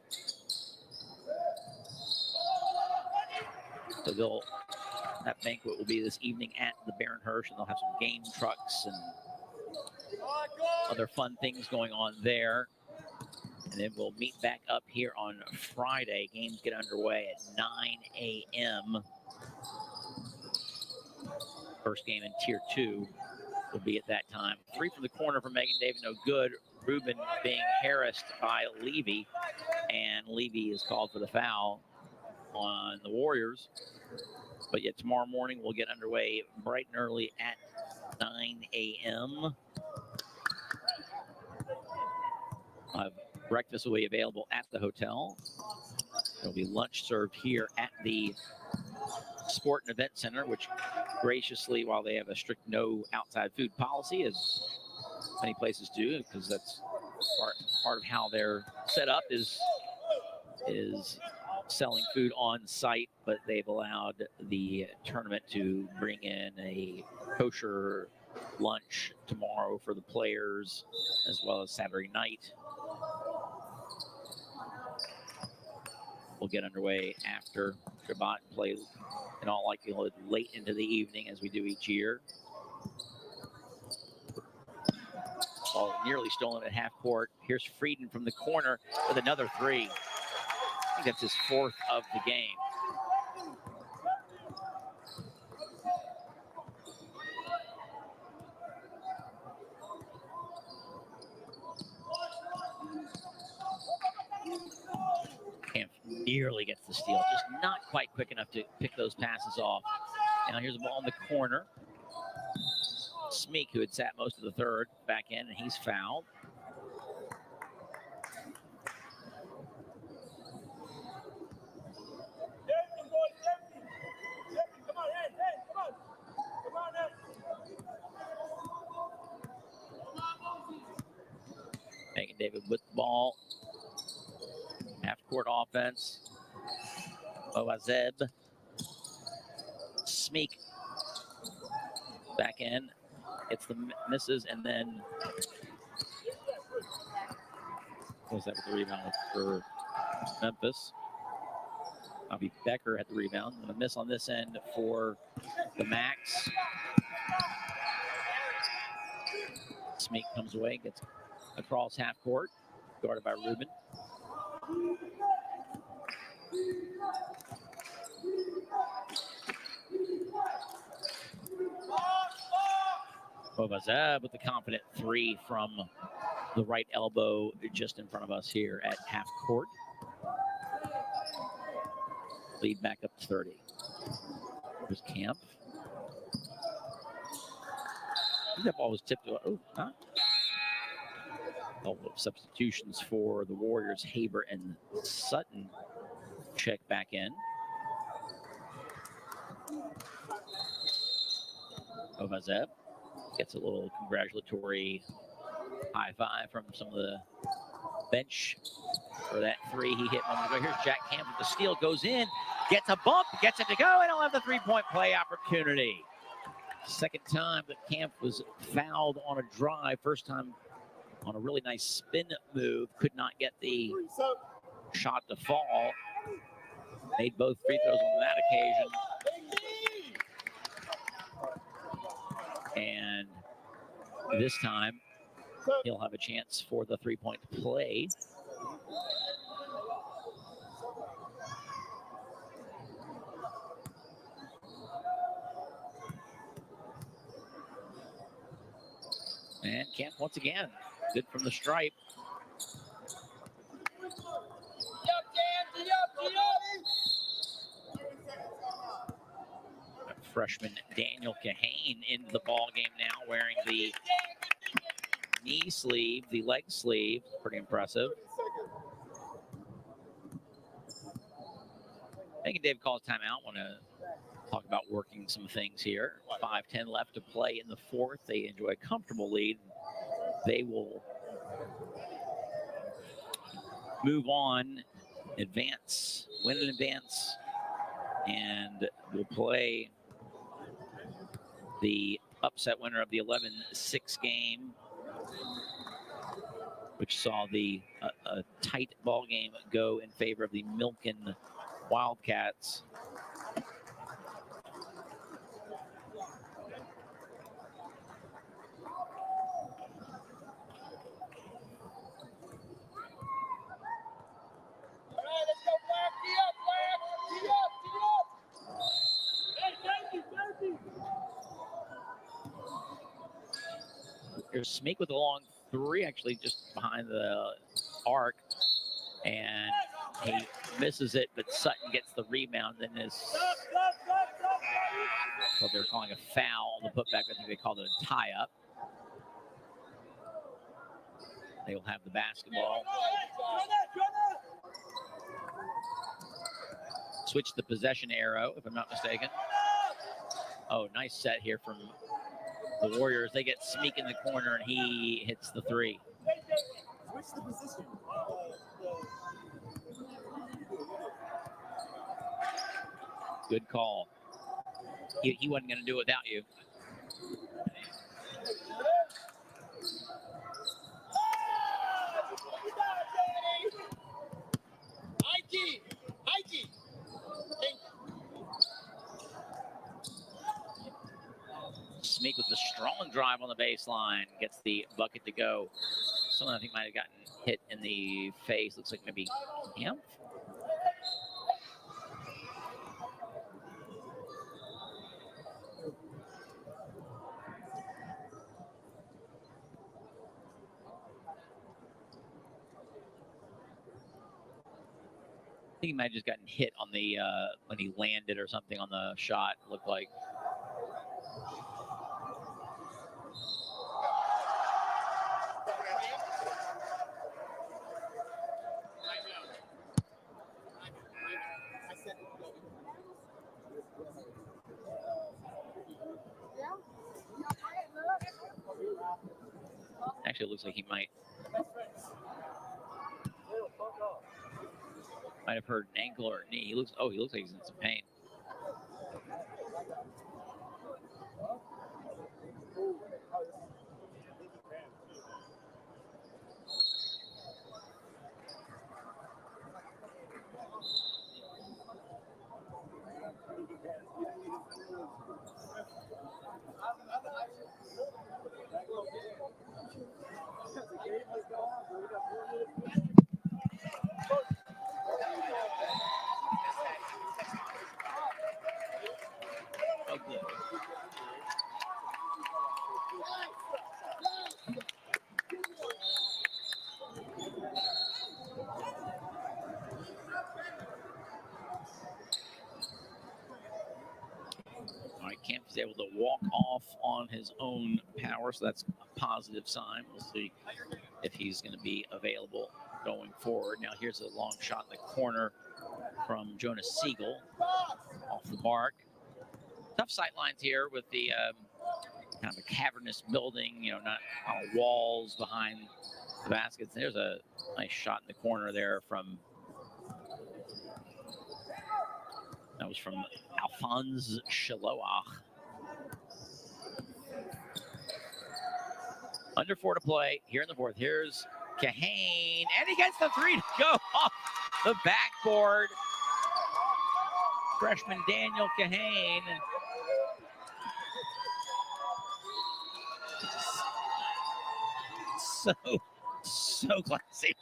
So that banquet will be this evening at the Baron Hirsch, and they'll have some game trucks and other fun things going on there. And then we'll meet back up here on Friday. Games get underway at 9 a.m. First game in Tier 2 will be at that time. 3 from the corner for Megan David, no good. Rubin being harassed by Levy, and Levy is called for the foul on the Warriors. But yet tomorrow morning we'll get underway bright and early at 9 a.m. Breakfast will be available at the hotel. There'll be lunch served here at the Sport and Event Center, which graciously, while they have a strict no outside food policy, as many places do, because that's part of how they're set up, is selling food on site, but they've allowed the tournament to bring in a kosher lunch tomorrow for the players, as well as Saturday night. We'll get underway after Shabbat and play in all likelihood late into the evening, as we do each year. Ball nearly stolen at half court. Here's Frieden from the corner with another three. I think that's his fourth of the game. Camp nearly gets the steal, just not quite quick enough to pick those passes off. Now here's the ball in the corner. Smeek, who had sat most of the third, back in, and he's fouled. Megan David with the ball. Half-court offense. Boazeb. Smeek back in. It's the misses, and then was that with the rebound for Memphis? Bobby Becker at the rebound. And a miss on this end for the MACS. Smeek comes away, gets across half court, guarded by Rubin. Bobazab with the confident three from the right elbow just in front of us here at half court. Lead back up to 30. Here's Camp. I think that ball was tipped. Oh, huh? Couple of substitutions for the Warriors. Haber and Sutton check back in. Bobazab gets a little congratulatory high five from some of the bench for that three he hit a moment ago. Here's Jack Camp with the steal, goes in, gets a bump, gets it to go, and he'll have the three-point play opportunity. Second time that Camp was fouled on a drive. First time on a really nice spin move. Could not get the shot to fall. Made both free throws on that occasion. And this time, he'll have a chance for the three-point play. And Camp once again, good from the stripe. Freshman Daniel Kahane into the ball game now, wearing the knee sleeve, the leg sleeve. Pretty impressive. I think Dave calls timeout. Want to talk about working some things here. 5:10 left to play in the fourth. They enjoy a comfortable lead. They will move on, advance, win and advance, and will play the upset winner of the 11-6 game, which saw the a tight ball game go in favor of the Milken Wildcats. Here's Smeek with a long three, actually just behind the arc, and he misses it, but Sutton gets the rebound and is, so they're calling a foul on the putback. I think they called it a tie-up. They will have the basketball. Switch the possession arrow, if I'm not mistaken. Oh, nice set here from the Warriors. They get Smeek in the corner, and he hits the three. Switch the position. Good call. He wasn't going to do it without you. Smeek with the strong drive on the baseline, gets the bucket to go. Someone I think might have gotten hit in the face. Looks like maybe Camp. I think he might have just gotten hit on the when he landed or something on the shot. Looked like. Actually, it looks like he might have hurt an ankle or a knee. He looks like he's in some pain. All right, Camp is able to walk off on his own power, so that's a positive sign. We'll see if he's going to be available going forward. Now here's a long shot in the corner from Jonas Siegel off the mark. Tough sight lines here with the kind of a cavernous building, not walls behind the baskets. There's a nice shot in the corner there from Alphonse Shiloah. Under 4 to play here in the fourth. Here's Kahane, and he gets the 3 to go off the backboard. Freshman Daniel Kahane. So classy.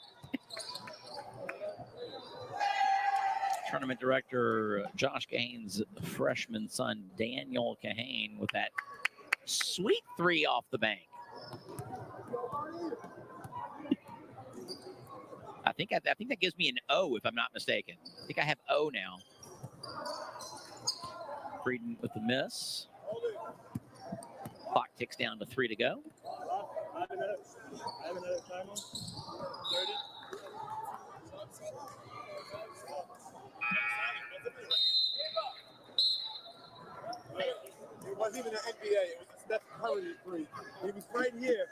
Tournament director Josh Kahane's freshman son Daniel Kahane with that sweet 3 off the bank. I think that gives me an O if I'm not mistaken. I think I have O now. Frieden with the miss. Clock ticks down to 3 to go. 5 minutes. 5 minutes time on. 30. It wasn't even an MDY. It was a Steph Curry 3. He was right here.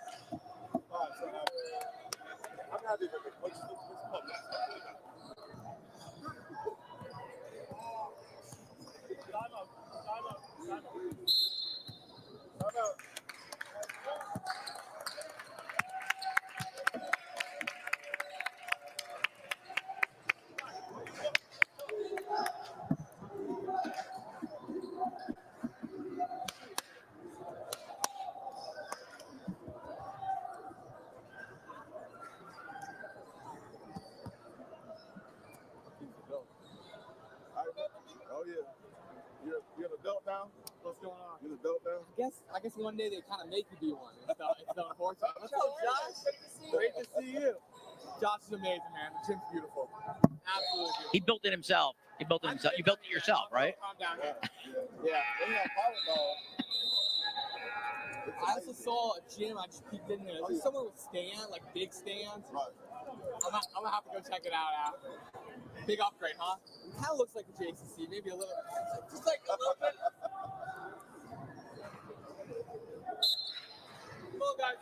I'm happy with it. What's public? Time out. Oh yeah. You're an adult now? What's going on? You're an adult now? I guess one day they kind of make you be one. It's the unfortunate. What's up, Josh? Great to see you. Josh is amazing, man. The gym's beautiful. Absolutely beautiful. He built it himself. You built it yourself, right? Calm down here. Yeah. They have volleyball. I also saw a gym. I just peeked in there. There's somewhere with stands, like big stands. Right. I'm gonna have to go check it out after. Big upgrade, huh? It kind of looks like the JCC, maybe a little, just like a little bit. Come on, guys.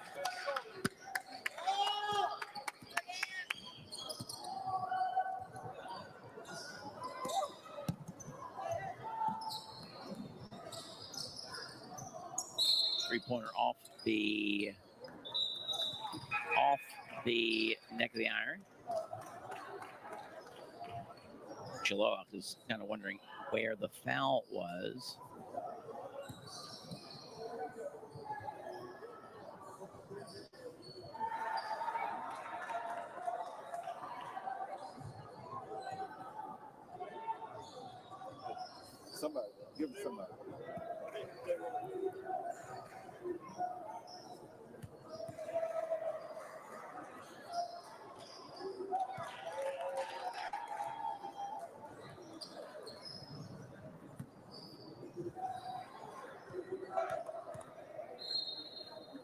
Three-pointer off the neck of the iron. Chiloa is kind of wondering where the foul was. Somebody. Give it to somebody.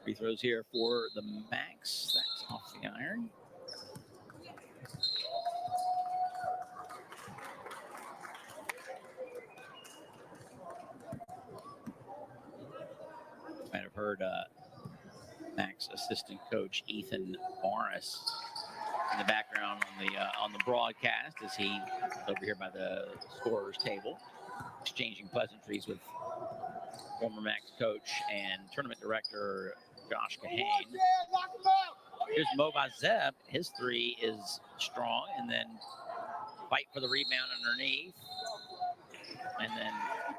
Free throws here for the MACS. That's off the iron. Might have heard MACS assistant coach Ethan Morris in the background on the broadcast as he is over here by the scorer's table, exchanging pleasantries with former MACS coach and tournament director Josh Kahane. Here's Moba Zeb. His 3 is strong, and then fight for the rebound underneath. And then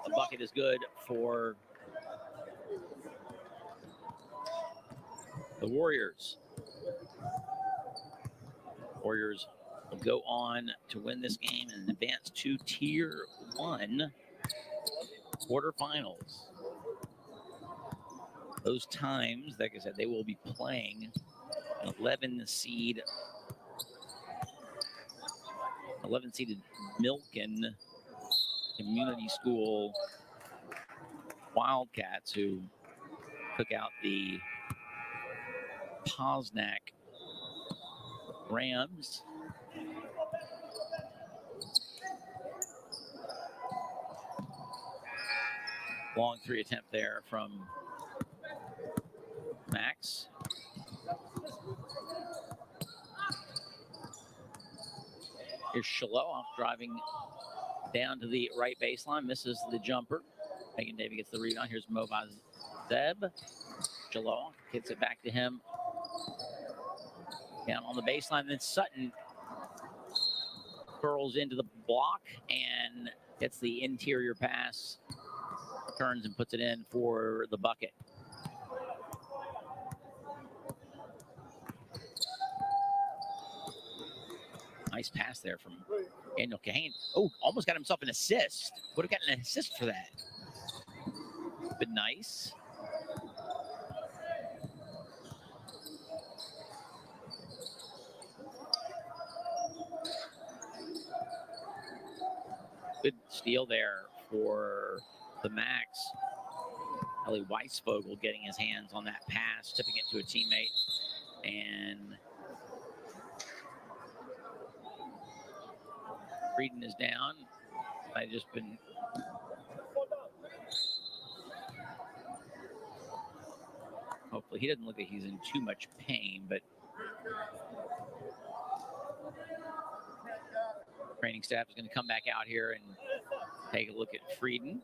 the bucket is good for the Warriors. Warriors will go on to win this game and advance to Tier 1 quarterfinals. Those times, like I said, they will be playing an 11-seeded Milken Community School Wildcats, who took out the Posnack Rams. Long 3 attempt there from MACS. Here's Shaloff driving down to the right baseline, misses the jumper. Megan David gets the rebound. Here's Movaz Zeb. Shaloff gets it back to him down on the baseline. Then Sutton curls into the block and gets the interior pass, turns and puts it in for the bucket. Nice pass there from Daniel Kahane. Oh, almost got himself an assist. Would have gotten an assist for that. But nice. Good steal there for the MACS. Ellie Weisvogel getting his hands on that pass, tipping it to a teammate. And Frieden is down. I've just been hopefully he doesn't look like he's in too much pain, but training staff is going to come back out here and take a look at Frieden.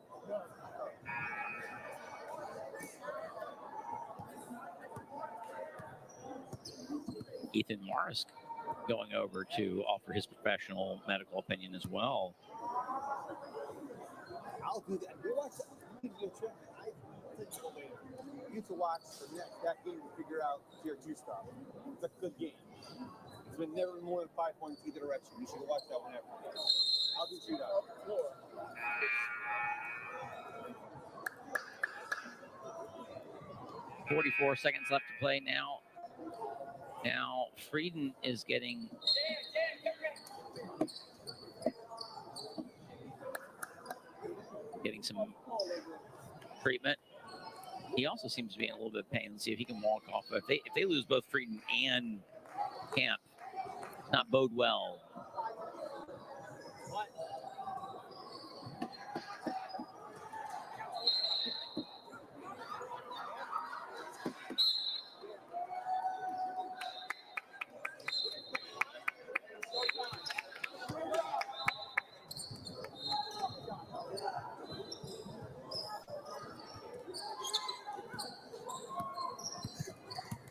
Ethan Marsk going over to offer his professional medical opinion as well. I'll do that. You need to watch that game to figure out tier 2 stuff. It's a good game. It's been never more than 5 points either direction. You should watch that whenever. I'll do shoot out. 44 seconds left to play now. Now Frieden is getting some treatment. He also seems to be in a little bit of pain. Let's see if he can walk off. If they lose both Frieden and Camp, it's not bode well.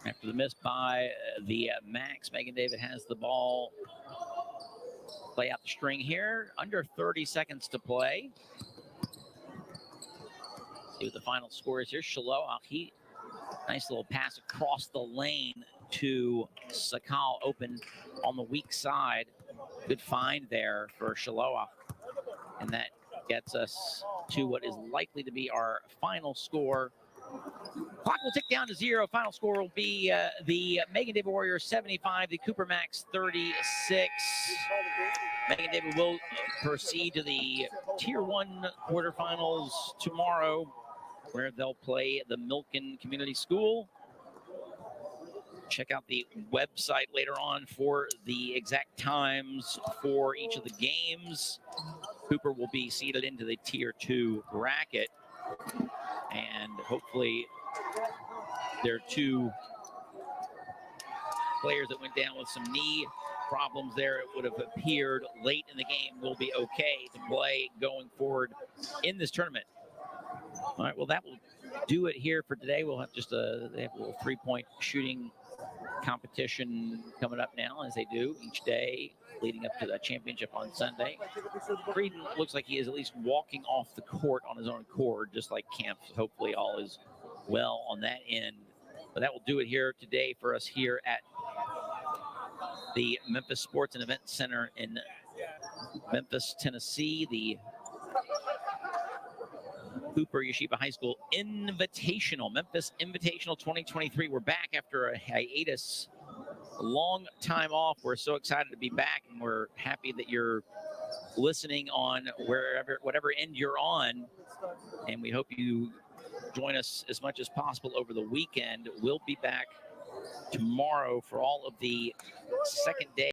After the miss by the MACS, Megan David has the ball. Play out the string here. Under 30 seconds to play. See what the final score is here. Shaloah, nice little pass across the lane to Sakal, open on the weak side. Good find there for Shaloah. And that gets us to what is likely to be our final score. Clock will tick down to 0. Final score will be the Megan David Warriors 75, the Cooper MACS 36. Megan David will proceed to the Tier 1 quarterfinals tomorrow, where they'll play the Milken Community School. Check out the website later on for the exact times for each of the games. Cooper will be seeded into the Tier 2 bracket. And hopefully there are 2 players that went down with some knee problems there. It would have appeared late in the game will be okay to play going forward in this tournament. All right, well, that will do it here for today. We'll have just they have a little 3-point shooting competition coming up now, as they do each day leading up to the championship on Sunday. Frieden looks like he is at least walking off the court on his own accord, just like Camp. Hopefully all is well on that end. But that will do it here today for us here at the Memphis Sports and Event Center in Memphis, Tennessee. The Cooper Yeshiva High School Invitational, Memphis Invitational 2023. We're back after a hiatus, a long time off. We're so excited to be back, and we're happy that you're listening on whatever end you're on. And we hope you join us as much as possible over the weekend. We'll be back tomorrow for all of the second day